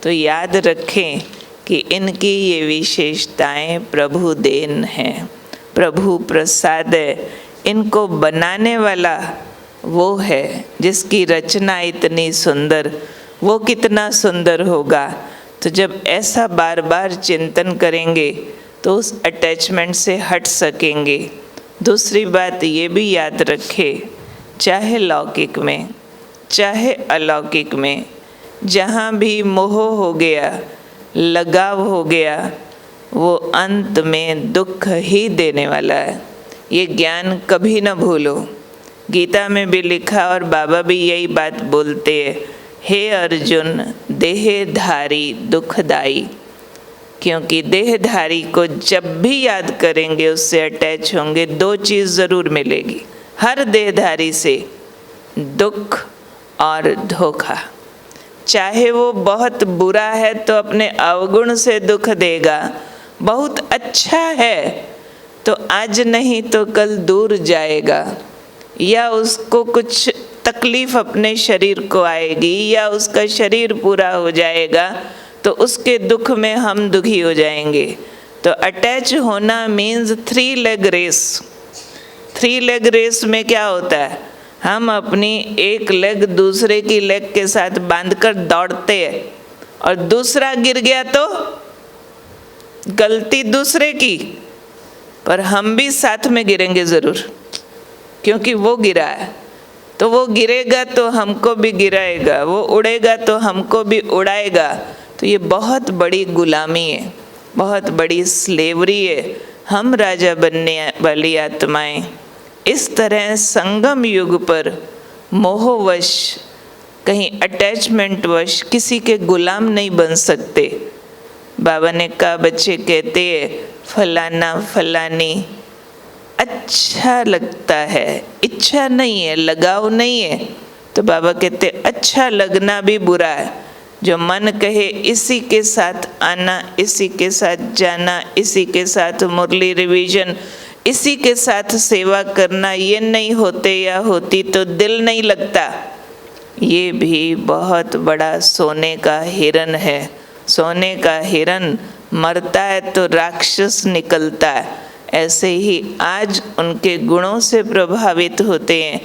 तो याद रखें कि इनकी ये विशेषताएं प्रभु देन हैं, प्रभु प्रसाद है। इनको बनाने वाला वो है जिसकी रचना इतनी सुंदर, वो कितना सुंदर होगा। तो जब ऐसा बार बार चिंतन करेंगे तो उस अटैचमेंट से हट सकेंगे। दूसरी बात ये भी याद रखें, चाहे लौकिक में चाहे अलौकिक में, जहाँ भी मोह हो गया, लगाव हो गया, वो अंत में दुख ही देने वाला है। ये ज्ञान कभी न भूलो। गीता में भी लिखा और बाबा भी यही बात बोलते हैं, हे अर्जुन देहधारी दुखदाई। क्योंकि देहधारी को जब भी याद करेंगे, उससे अटैच होंगे, 2 चीज़ ज़रूर मिलेगी हर देहधारी से, दुख और धोखा। चाहे वो बहुत बुरा है तो अपने अवगुण से दुख देगा, बहुत अच्छा है तो आज नहीं तो कल दूर जाएगा, या उसको कुछ तकलीफ अपने शरीर को आएगी, या उसका शरीर पूरा हो जाएगा तो उसके दुख में हम दुखी हो जाएंगे। तो अटैच होना means 3 leg race. 3 leg race में क्या होता है, हम अपनी एक लेग दूसरे की लेग के साथ बांधकर दौड़ते हैं, और दूसरा गिर गया तो गलती दूसरे की, पर हम भी साथ में गिरेंगे ज़रूर, क्योंकि वो गिरा है। तो वो गिरेगा तो हमको भी गिराएगा, वो उड़ेगा तो हमको भी उड़ाएगा। तो ये बहुत बड़ी गुलामी है, बहुत बड़ी स्लेवरी है। हम राजा बनने वाली आत्माएं इस तरह संगम युग पर मोहवश, कहीं अटैचमेंट वश किसी के गुलाम नहीं बन सकते। बाबा ने कहा, बच्चे कहते हैं फलाना फलानी अच्छा लगता है, इच्छा नहीं है, लगाव नहीं है। तो बाबा कहते अच्छा लगना भी बुरा है। जो मन कहे इसी के साथ आना, इसी के साथ जाना, इसी के साथ मुरली रिवीजन, इसी के साथ सेवा करना, ये नहीं होते या होती तो दिल नहीं लगता, ये भी बहुत बड़ा सोने का हिरन है। सोने का हिरन मरता है तो राक्षस निकलता है। ऐसे ही आज उनके गुणों से प्रभावित होते हैं।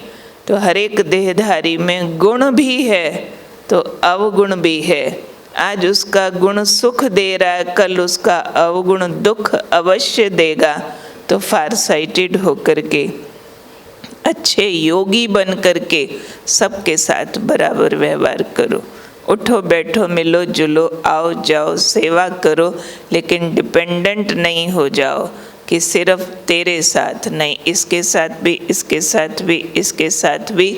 तो हर एक देहधारी में गुण भी है तो अवगुण भी है। आज उसका गुण सुख दे रहा है, कल उसका अवगुण दुख अवश्य देगा। तो फार साइटेड होकर के, अच्छे योगी बन करके सबके साथ बराबर व्यवहार करो। उठो बैठो मिलो जुलो, आओ जाओ सेवा करो, लेकिन डिपेंडेंट नहीं हो जाओ कि सिर्फ तेरे साथ नहीं, इसके साथ भी, इसके साथ भी, इसके साथ भी,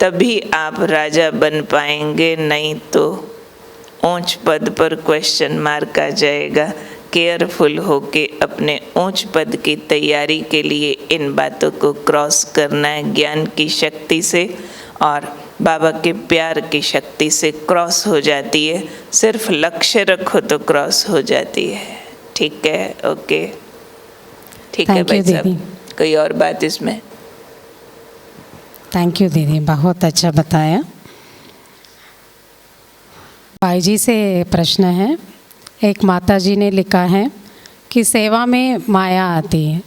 तभी आप राजा बन पाएंगे। नहीं तो ऊंच पद पर क्वेश्चन मार्क आ जाएगा। केयरफुल होके अपने ऊंच पद की तैयारी के लिए इन बातों को क्रॉस करना है। ज्ञान की शक्ति से और बाबा के प्यार की शक्ति से क्रॉस हो जाती है। सिर्फ लक्ष्य रखो तो क्रॉस हो जाती है। ठीक है, ओके, ठीक है भाई साहब। कोई और बात इसमें? थैंक यू दीदी, बहुत अच्छा बताया। भाई जी से प्रश्न है। एक माता जी ने लिखा है कि सेवा में माया आती है,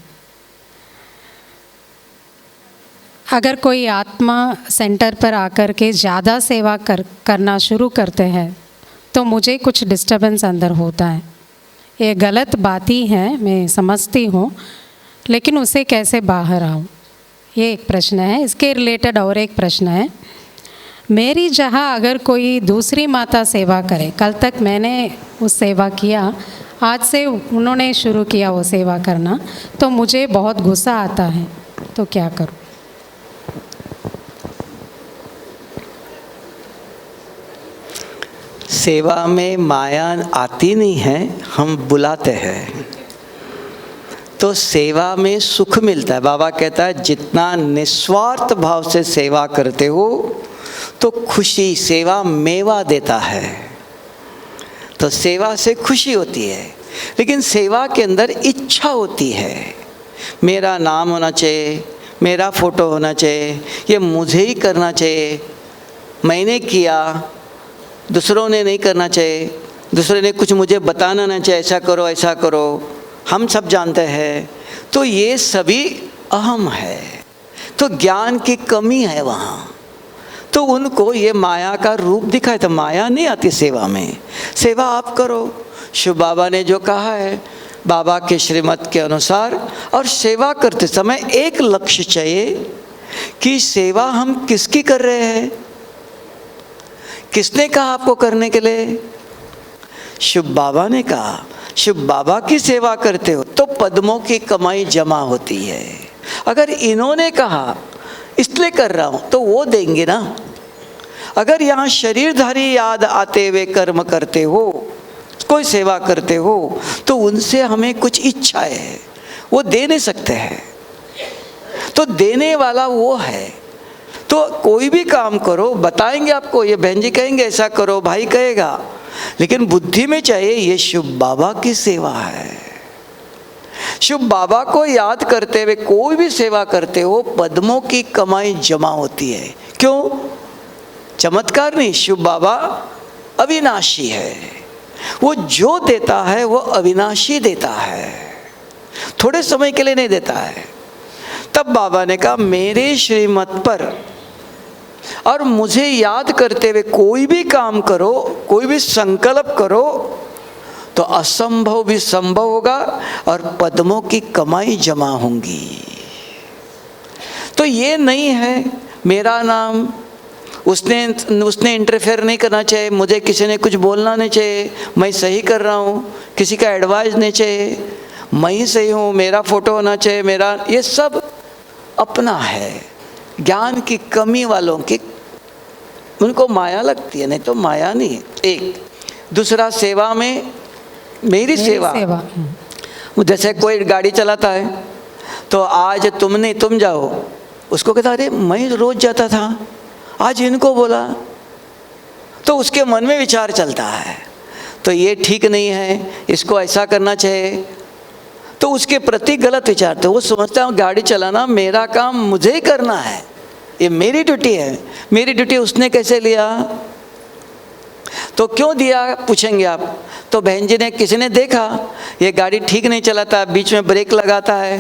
अगर कोई आत्मा सेंटर पर आकर के ज़्यादा सेवा करना शुरू करते हैं तो मुझे कुछ डिस्टर्बेंस अंदर होता है। ये गलत बात ही है, मैं समझती हूँ, लेकिन उसे कैसे बाहर आऊँ, ये एक प्रश्न है। इसके रिलेटेड और एक प्रश्न है, मेरी जहाँ अगर कोई दूसरी माता सेवा करे, कल तक मैंने उस सेवा किया, आज से उन्होंने शुरू किया वो सेवा करना, तो मुझे बहुत गुस्सा आता है, तो क्या करूँ? सेवा में माया आती नहीं है, हम बुलाते हैं, तो सेवा में सुख मिलता है। बाबा कहता है जितना निस्वार्थ भाव से सेवा करते हो तो खुशी, सेवा मेवा देता है, तो सेवा से खुशी होती है। लेकिन सेवा के अंदर इच्छा होती है, मेरा नाम होना चाहिए, मेरा फोटो होना चाहिए, ये मुझे ही करना चाहिए, मैंने किया, दूसरों ने नहीं करना चाहिए, दूसरे ने कुछ मुझे बताना ना चाहिए, ऐसा करो ऐसा करो, हम सब जानते हैं। तो ये सभी अहम है, तो ज्ञान की कमी है वहाँ, तो उनको ये माया का रूप दिखाए। तो माया नहीं आती सेवा में, सेवा आप करो, शिव बाबा ने जो कहा है बाबा के श्रीमत के अनुसार। और सेवा करते समय एक लक्ष्य चाहिए कि सेवा हम किसकी कर रहे हैं, किसने कहा आपको करने के लिए? शिव बाबा ने कहा। शिव बाबा की सेवा करते हो तो पद्मों की कमाई जमा होती है। अगर इन्होंने कहा इसलिए कर रहा हूँ तो वो देंगे ना। अगर यहाँ शरीरधारी याद आते हुए कर्म करते हो, कोई सेवा करते हो, तो उनसे हमें कुछ इच्छा है, वो दे नहीं सकते हैं, तो देने वाला वो है। तो कोई भी काम करो, बताएंगे आपको, ये बहन जी कहेंगे ऐसा करो, भाई कहेगा, लेकिन बुद्धि में चाहिए ये शिव बाबा की सेवा है। शिव बाबा को याद करते हुए कोई भी सेवा करते हो, पद्मों की कमाई जमा होती है। क्यों? चमत्कार नहीं, शिव बाबा अविनाशी है, वो जो देता है वो अविनाशी देता है, थोड़े समय के लिए नहीं देता है। तब बाबा ने कहा मेरे श्रीमत पर और मुझे याद करते हुए कोई भी काम करो, कोई भी संकल्प करो, तो असंभव भी संभव होगा और पद्मों की कमाई जमा होंगी। तो ये नहीं है मेरा नाम, उसने इंटरफेयर नहीं करना चाहिए, मुझे किसी ने कुछ बोलना नहीं चाहिए, मैं सही कर रहा हूँ, किसी का एडवाइस नहीं चाहिए, मैं ही सही हूँ, मेरा फोटो होना चाहिए, मेरा, ये सब अपना है। ज्ञान की कमी वालों की उनको माया लगती है, नहीं तो माया नहीं। एक दूसरा, सेवा में मेरी सेवा। जैसे कोई गाड़ी चलाता है तो आज तुम जाओ, उसको कहता अरे मैं रोज जाता था, आज इनको बोला, तो उसके मन में विचार चलता है, तो ये ठीक नहीं है, इसको ऐसा करना चाहिए, तो उसके प्रति गलत विचार। तो वो समझता है गाड़ी चलाना मेरा काम, मुझे ही करना है, ये मेरी ड्यूटी है। मेरी ड्यूटी उसने कैसे लिया? तो क्यों दिया पूछेंगे आप। तो बहन जी ने, किसी ने देखा ये गाड़ी ठीक नहीं चलाता, बीच में ब्रेक लगाता है,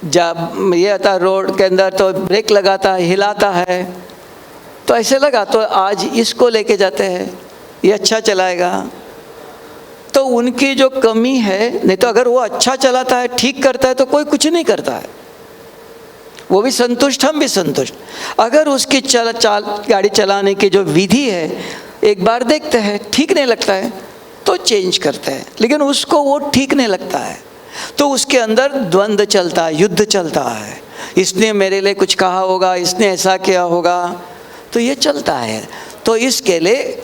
जब ये आता रोड के अंदर तो ब्रेक लगाता है, हिलाता है, तो ऐसे लगा तो आज इसको लेके जाते हैं, ये अच्छा चलाएगा। तो उनकी जो कमी है, नहीं तो अगर वो अच्छा चलाता है, ठीक करता है, तो कोई कुछ नहीं करता है, वो भी संतुष्ट, हम भी संतुष्ट। अगर उसकी गाड़ी चलाने की जो विधि है, एक बार देखते हैं ठीक नहीं लगता है तो चेंज करते हैं, लेकिन उसको वो ठीक नहीं लगता है तो उसके अंदर द्वंद्व चलता है, युद्ध चलता है, इसने मेरे लिए कुछ कहा होगा, इसने ऐसा किया होगा, तो ये चलता है। तो इसके लिए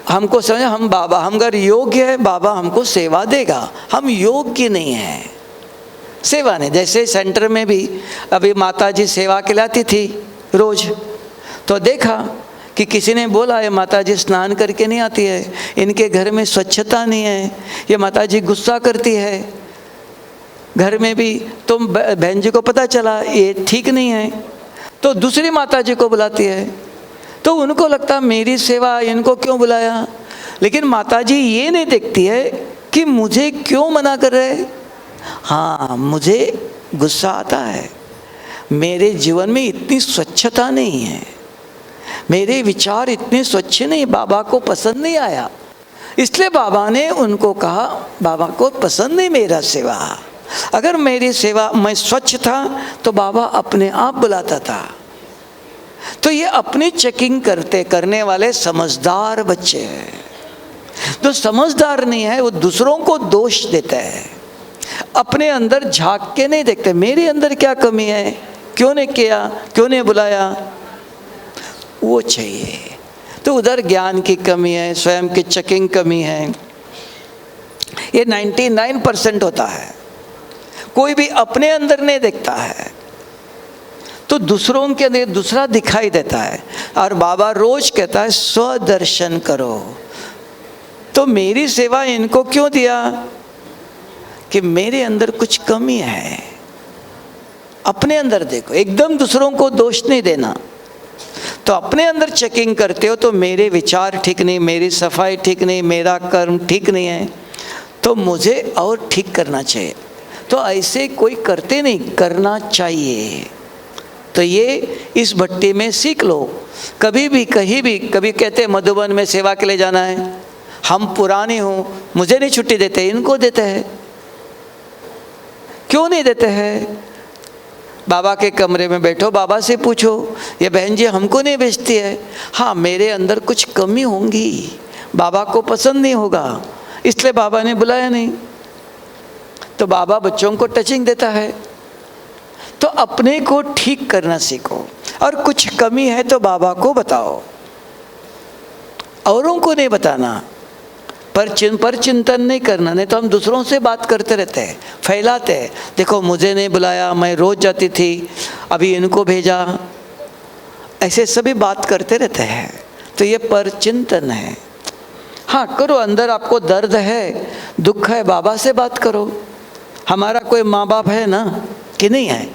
हमको समझे, हम अगर योग्य है, बाबा हमको सेवा देगा, हम योग्य नहीं हैं, सेवा नहीं। जैसे सेंटर में भी अभी माता जी सेवा खिलाती थी रोज, तो देखा कि किसी ने बोला ये माता जी स्नान करके नहीं आती है, इनके घर में स्वच्छता नहीं है, ये माता जी गुस्सा करती है घर में भी। तो बहन जी को पता चला ये ठीक नहीं है, तो दूसरी माता जी को बुलाती है, तो उनको लगता मेरी सेवा, इनको क्यों बुलाया। लेकिन माता जी ये नहीं देखती है कि मुझे क्यों मना कर रहे। हाँ, मुझे गुस्सा आता है, मेरे जीवन में इतनी स्वच्छता नहीं है, मेरे विचार इतने स्वच्छ नहीं, बाबा को पसंद नहीं आया। इसलिए बाबा ने उनको कहा, बाबा को पसंद नहीं मेरा सेवा। अगर मेरी सेवा मैं स्वच्छ था तो बाबा अपने आप बुलाता था। तो ये अपनी चेकिंग करने वाले समझदार बच्चे हैं। जो समझदार नहीं है वो दूसरों को दोष देता है, अपने अंदर झांक के नहीं देखते मेरे अंदर क्या कमी है, क्यों नहीं किया, क्यों नहीं बुलाया, वो चाहिए। तो उधर ज्ञान की कमी है, स्वयं की चेकिंग कमी है। ये 99% होता है। कोई भी अपने अंदर नहीं देखता है तो दूसरों के अंदर दूसरा दिखाई देता है। और बाबा रोज कहता है स्वदर्शन करो। तो मेरी सेवा इनको क्यों दिया कि मेरे अंदर कुछ कमी है। अपने अंदर देखो, एकदम दूसरों को दोष नहीं देना। तो अपने अंदर चेकिंग करते हो तो मेरे विचार ठीक नहीं, मेरी सफाई ठीक नहीं, मेरा कर्म ठीक नहीं है, तो मुझे और ठीक करना चाहिए। तो ऐसे कोई करते नहीं, करना चाहिए। तो ये इस भट्टी में सीख लो। कभी भी कहीं भी, कभी कहते हैं मधुबन में सेवा के लिए जाना है, हम पुराने हूँ, मुझे नहीं छुट्टी देते, इनको देते हैं। क्यों नहीं देते हैं? बाबा के कमरे में बैठो, बाबा से पूछो, ये बहन जी हमको नहीं भेजती है। हाँ, मेरे अंदर कुछ कमी होंगी, बाबा को पसंद नहीं होगा, इसलिए बाबा ने बुलाया नहीं। तो बाबा बच्चों को टचिंग देता है। तो अपने को ठीक करना सीखो, और कुछ कमी है तो बाबा को बताओ, औरों को नहीं बताना। पर चिंतन नहीं करना, नहीं तो हम दूसरों से बात करते रहते हैं, फैलाते हैं। देखो मुझे नहीं बुलाया, मैं रोज जाती थी, अभी इनको भेजा, ऐसे सभी बात करते रहते हैं। तो ये पर चिंतन है। हाँ करो, अंदर आपको दर्द है, दुख है, बाबा से बात करो। हमारा कोई माँ बाप है ना, कि नहीं है?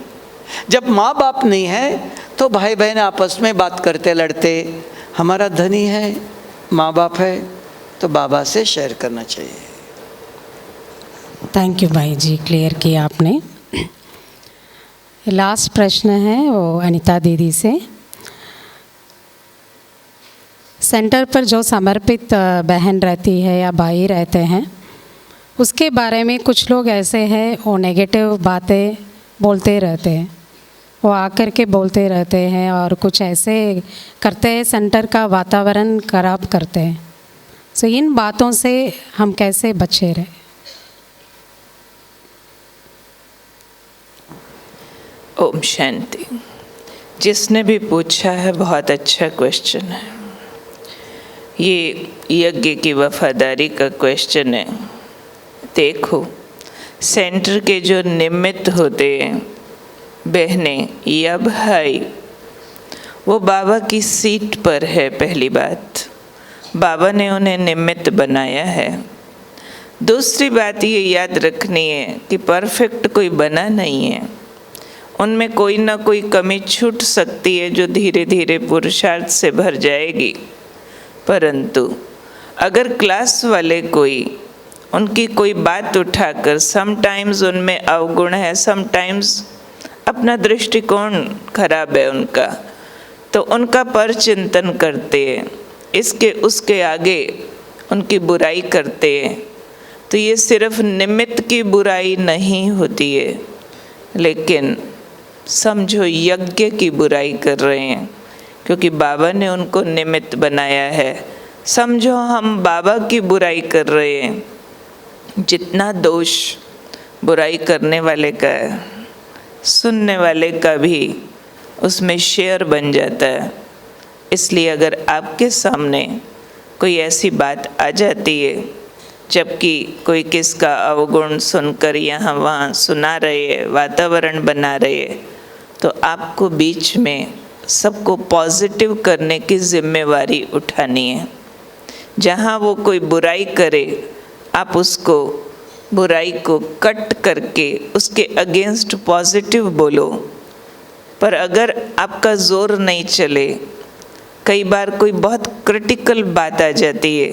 जब माँ बाप नहीं है तो भाई बहन आपस में बात करते लड़ते। हमारा धनी है, माँ बाप है, तो बाबा से शेयर करना चाहिए। थैंक यू भाई जी, क्लियर किया आपने। लास्ट प्रश्न है वो अनीता दीदी से। सेंटर पर जो समर्पित बहन रहती है या भाई रहते हैं, उसके बारे में कुछ लोग ऐसे हैं वो नेगेटिव बातें बोलते रहते हैं, वो आकर के बोलते रहते हैं और कुछ ऐसे करते हैं, सेंटर का वातावरण खराब करते हैं। तो इन बातों से हम कैसे बचे रहे? ओम शांति। जिसने भी पूछा है बहुत अच्छा क्वेश्चन है। ये यज्ञ की वफादारी का क्वेश्चन है। देखो, सेंटर के जो निमित्त होते हैं बहनें या भाई, वो बाबा की सीट पर है। पहली बात, बाबा ने उन्हें निमित्त बनाया है। दूसरी बात ये याद रखनी है कि परफेक्ट कोई बना नहीं है, उनमें कोई ना कोई कमी छूट सकती है जो धीरे धीरे पुरुषार्थ से भर जाएगी। परंतु अगर क्लास वाले कोई उनकी कोई बात उठाकर, समटाइम्स उनमें अवगुण है, समटाइम्स अपना दृष्टिकोण खराब है उनका, तो उनका पर चिंतन करते हैं, इसके उसके आगे उनकी बुराई करते हैं, तो ये सिर्फ निमित्त की बुराई नहीं होती है, लेकिन समझो यज्ञ की बुराई कर रहे हैं, क्योंकि बाबा ने उनको निमित्त बनाया है। समझो हम बाबा की बुराई कर रहे हैं। जितना दोष बुराई करने वाले का है, सुनने वाले का भी उसमें शेयर बन जाता है। इसलिए अगर आपके सामने कोई ऐसी बात आ जाती है, जबकि कोई किसका अवगुण सुनकर यहाँ वहाँ सुना रहे हैं, वातावरण बना रहे हैं, तो आपको बीच में सबको पॉजिटिव करने की जिम्मेवारी उठानी है। जहाँ वो कोई बुराई करे, आप उसको बुराई को कट करके उसके अगेंस्ट पॉजिटिव बोलो। पर अगर आपका ज़ोर नहीं चले, कई बार कोई बहुत क्रिटिकल बात आ जाती है,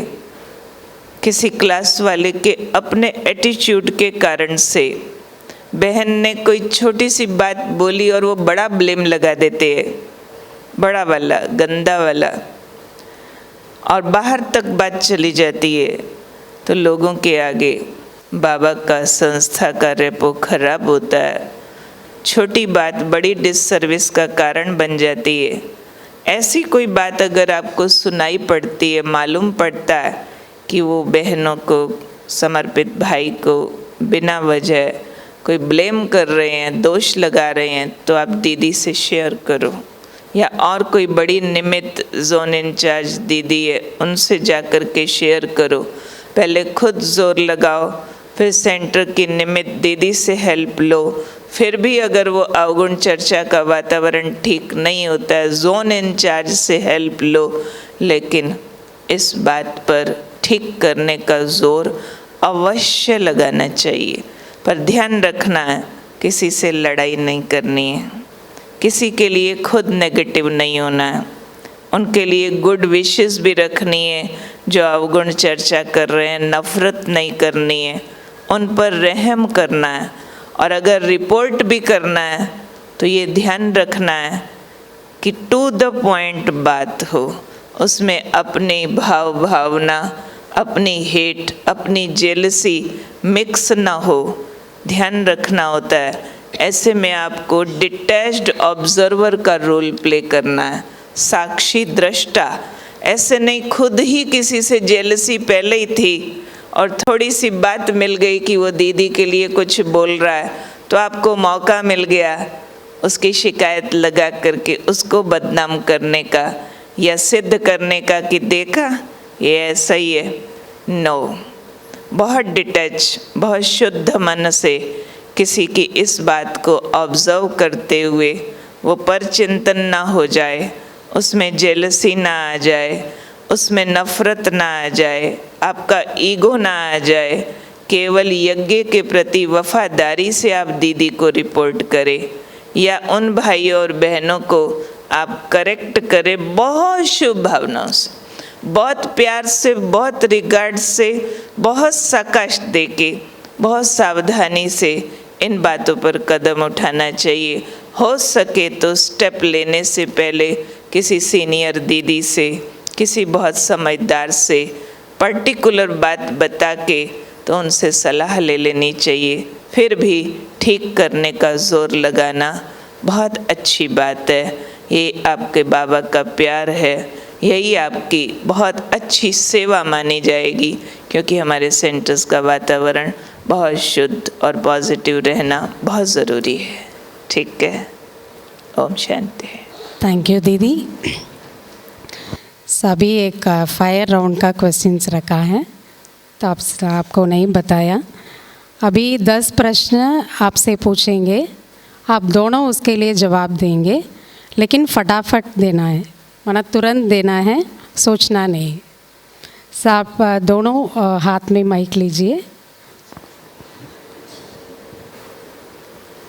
किसी क्लास वाले के अपने एटीट्यूड के कारण से बहन ने कोई छोटी सी बात बोली और वो बड़ा ब्लेम लगा देते हैं, बड़ा वाला, गंदा वाला, और बाहर तक बात चली जाती है, तो लोगों के आगे बाबा का, संस्था का रेपो खराब होता है। छोटी बात बड़ी डिससर्विस का कारण बन जाती है। ऐसी कोई बात अगर आपको सुनाई पड़ती है, मालूम पड़ता है कि वो बहनों को, समर्पित भाई को बिना वजह कोई ब्लेम कर रहे हैं, दोष लगा रहे हैं, तो आप दीदी से शेयर करो, या और कोई बड़ी निमित्त जोन इंचार्ज दीदी है उनसे जा कर के शेयर करो। पहले खुद जोर लगाओ, फिर सेंटर की निमित्त दीदी से हेल्प लो। फिर भी अगर वो अवगुण चर्चा का वातावरण ठीक नहीं होता है, जोन इंचार्ज से हेल्प लो, लेकिन इस बात पर ठीक करने का जोर अवश्य लगाना चाहिए। पर ध्यान रखना है, किसी से लड़ाई नहीं करनी है, किसी के लिए खुद नेगेटिव नहीं होना है, उनके लिए गुड विशेस भी रखनी है। जो अवगुण चर्चा कर रहे हैं, नफरत नहीं करनी है, उन पर रहम करना है। और अगर रिपोर्ट भी करना है तो ये ध्यान रखना है कि टू द पॉइंट बात हो, उसमें अपनी भावना, अपनी हेट, अपनी जेलसी मिक्स ना हो, ध्यान रखना होता है। ऐसे में आपको डिटैच्ड ऑब्जर्वर का रोल प्ले करना है, साक्षी दृष्टा। ऐसे नहीं खुद ही किसी से जेलसी पहले ही थी और थोड़ी सी बात मिल गई कि वो दीदी के लिए कुछ बोल रहा है, तो आपको मौका मिल गया उसकी शिकायत लगा करके उसको बदनाम करने का या सिद्ध करने का कि देखा ये ऐसा ही है। नो, बहुत डिटैच, बहुत शुद्ध मन से किसी की इस बात को ऑब्जर्व करते हुए वो परचिंतन ना हो जाए, उसमें जेलसी ना आ जाए, उसमें नफरत ना आ जाए, आपका ईगो ना आ जाए। केवल यज्ञ के प्रति वफादारी से आप दीदी को रिपोर्ट करें या उन भाइयों और बहनों को आप करेक्ट करें बहुत शुभ भावनाओं से, बहुत प्यार से, बहुत रिगार्ड से, बहुत साकाश देके, बहुत सावधानी से इन बातों पर कदम उठाना चाहिए। हो सके तो स्टेप लेने से पहले किसी सीनियर दीदी से, किसी बहुत समझदार से पर्टिकुलर बात बता के तो उनसे सलाह ले लेनी चाहिए। फिर भी ठीक करने का जोर लगाना बहुत अच्छी बात है। ये आपके बाबा का प्यार है, यही आपकी बहुत अच्छी सेवा मानी जाएगी, क्योंकि हमारे सेंटर्स का वातावरण बहुत शुद्ध और पॉजिटिव रहना बहुत ज़रूरी है। ठीक है, ओम शांति। थैंक यू दीदी। सभी एक फायर राउंड का क्वेश्चंस रखा है, तो आपको नहीं बताया। अभी 10 प्रश्न आपसे पूछेंगे, आप दोनों उसके लिए जवाब देंगे, लेकिन फटाफट देना है, मतलब तुरंत देना है, सोचना नहीं। सो आप दोनों हाथ में माइक लीजिए।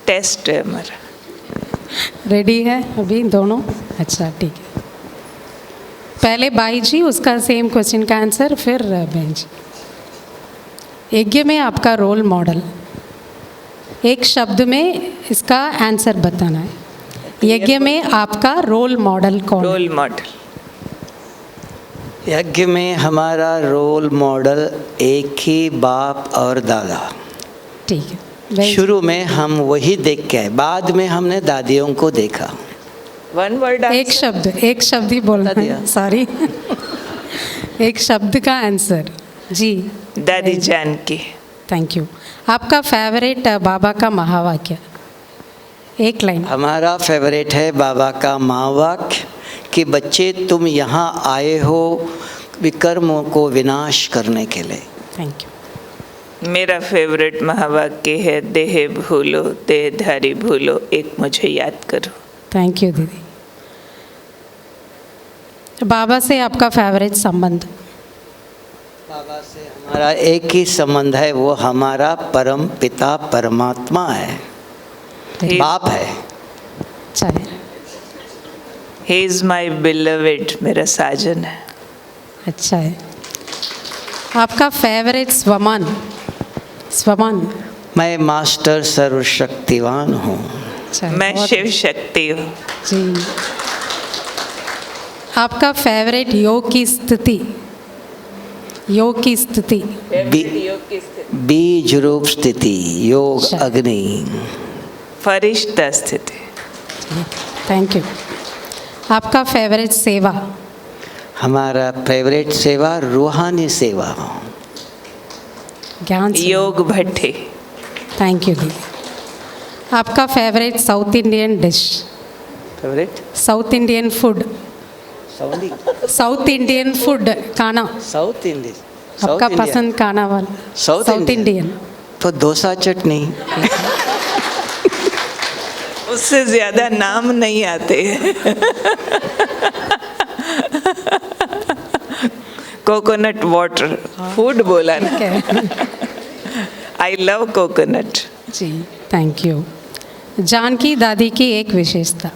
टेस्ट है हमारा। रेडी है अभी दोनों? अच्छा ठीक है। पहले भाई जी, उसका सेम क्वेश्चन का आंसर, फिर बहन जी। यज्ञ में आपका रोल मॉडल, एक शब्द में इसका आंसर बताना है। यज्ञ में आपका रोल मॉडल कौन? रोल मॉडल यज्ञ में हमारा रोल मॉडल एक ही बाप और दादा। ठीक है। शुरू में हम वही देख के आए, बाद में हमने दादियों को देखा। वन वर्ड, एक शब्द ही बोलना है, सॉरी। एक शब्द का आंसर जी। दादी जानकी। Thank you. आपका फेवरेट बाबा का महावाक्य, एक लाइन। हमारा फेवरेट है बाबा का महावाक्य कि बच्चे तुम यहाँ आए हो विकर्मों को विनाश करने के लिए। Thank you. मेरा फेवरेट महावाक्य है देह भूलो देहधारी भूलो, एक मुझे याद करो। थैंक यू दीदी। बाबा से आपका फेवरेट संबंध? बाबा से हमारा एक ही संबंध है, वो हमारा परम पिता परमात्मा है, बाप है। अच्छा है। He is my beloved, मेरा साजन है। अच्छा है। आपका फेवरेट स्वमान? मैं मास्टर सर्वशक्तिवान हूँ। अच्छा, मैं बहुत शिव शक्ति हूँ। जी। आपका फेवरेट योग की स्थिति? योग की स्थिति? बीज रूप स्थिति, योग अच्छा। अग्नि। फरिश्ता स्थिति। Thank you. आपका फेवरेट सेवा? हमारा फेवरेट सेवा रूहानी सेवा। ज्ञान सेवा। योग भट्टी। थैंक यू दीदी। आपका favourite south Indian dish? Favourite south Indian food? Saudi, south Indian food खाना साउथ इंडियन, आपका पसंद खाना वाला? South Indian. तो डोसा चटनी। उससे ज्यादा नाम नहीं आते। कोकोनट वाटर फूड बोला ना। I love coconut. जी थैंक यू। जानकी दादी की एक विशेषता?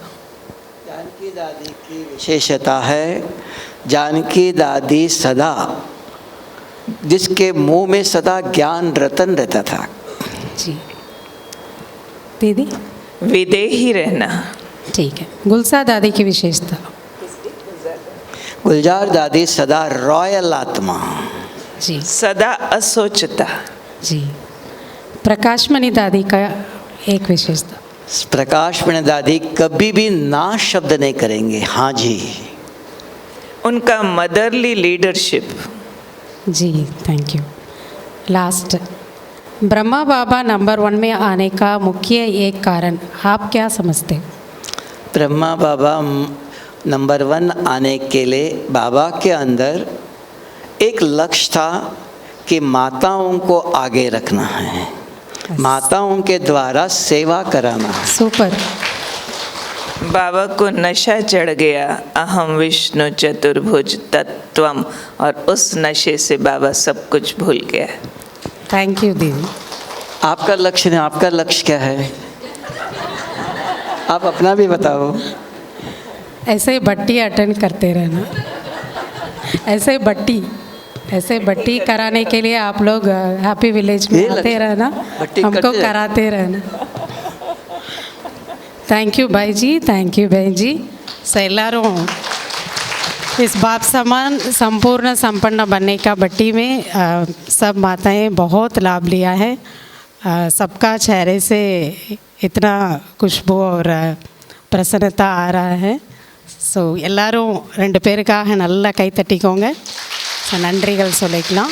जानकी दादी की विशेषता है, जानकी दादी सदा, जिसके मुंह में सदा ज्ञान रतन रहता था। जी दीदी। विदेही रहना। ठीक है। गुलसा दादी की विशेषता? गुलजार दादी सदा रॉयल आत्मा। जी। सदा असोचता। जी। प्रकाशमणि दादी का एक विशेषता? प्रकाशमणि दादी कभी भी ना शब्द नहीं करेंगे, हाँ जी। उनका मदरली लीडरशिप। जी thank you. Last, Brahma Baba number 1 में आने का मुख्य एक कारण आप क्या समझते हो? ब्रह्मा बाबा नंबर 1 आने के लिए बाबा के अंदर एक लक्ष्य था कि माताओं को आगे रखना है, माताओं के द्वारा सेवा कराना है। सुपर। बाबा को नशा चढ़ गया, अहम विष्णु चतुर्भुज तत्वम, और उस नशे से बाबा सब कुछ भूल गया। थैंक यू दीदी। आपका लक्ष्य नहीं, आपका लक्ष्य क्या है? आप अपना भी बताओ। ऐसे भट्टी अटेंड करते रहना, ऐसे भट्टी कराने के लिए आप लोग हैप्पी विलेज में आते रहना, हमको कराते रहना। थैंक यू भाई जी, थैंक यू बहन जी। எல்லாரும் इस बाप समान संपूर्ण संपन्न बनने का भट्टी में सब माताएं बहुत लाभ लिया है। सबका चेहरे से इतना खुशबू और பிரசன்னता आ रहा है. ஸோ எல்லாரும் 2 பேருக்காக நல்லா கை தட்டிக்கோங்க. ஸோ நன்றிகள் சொல்லிக்கலாம்.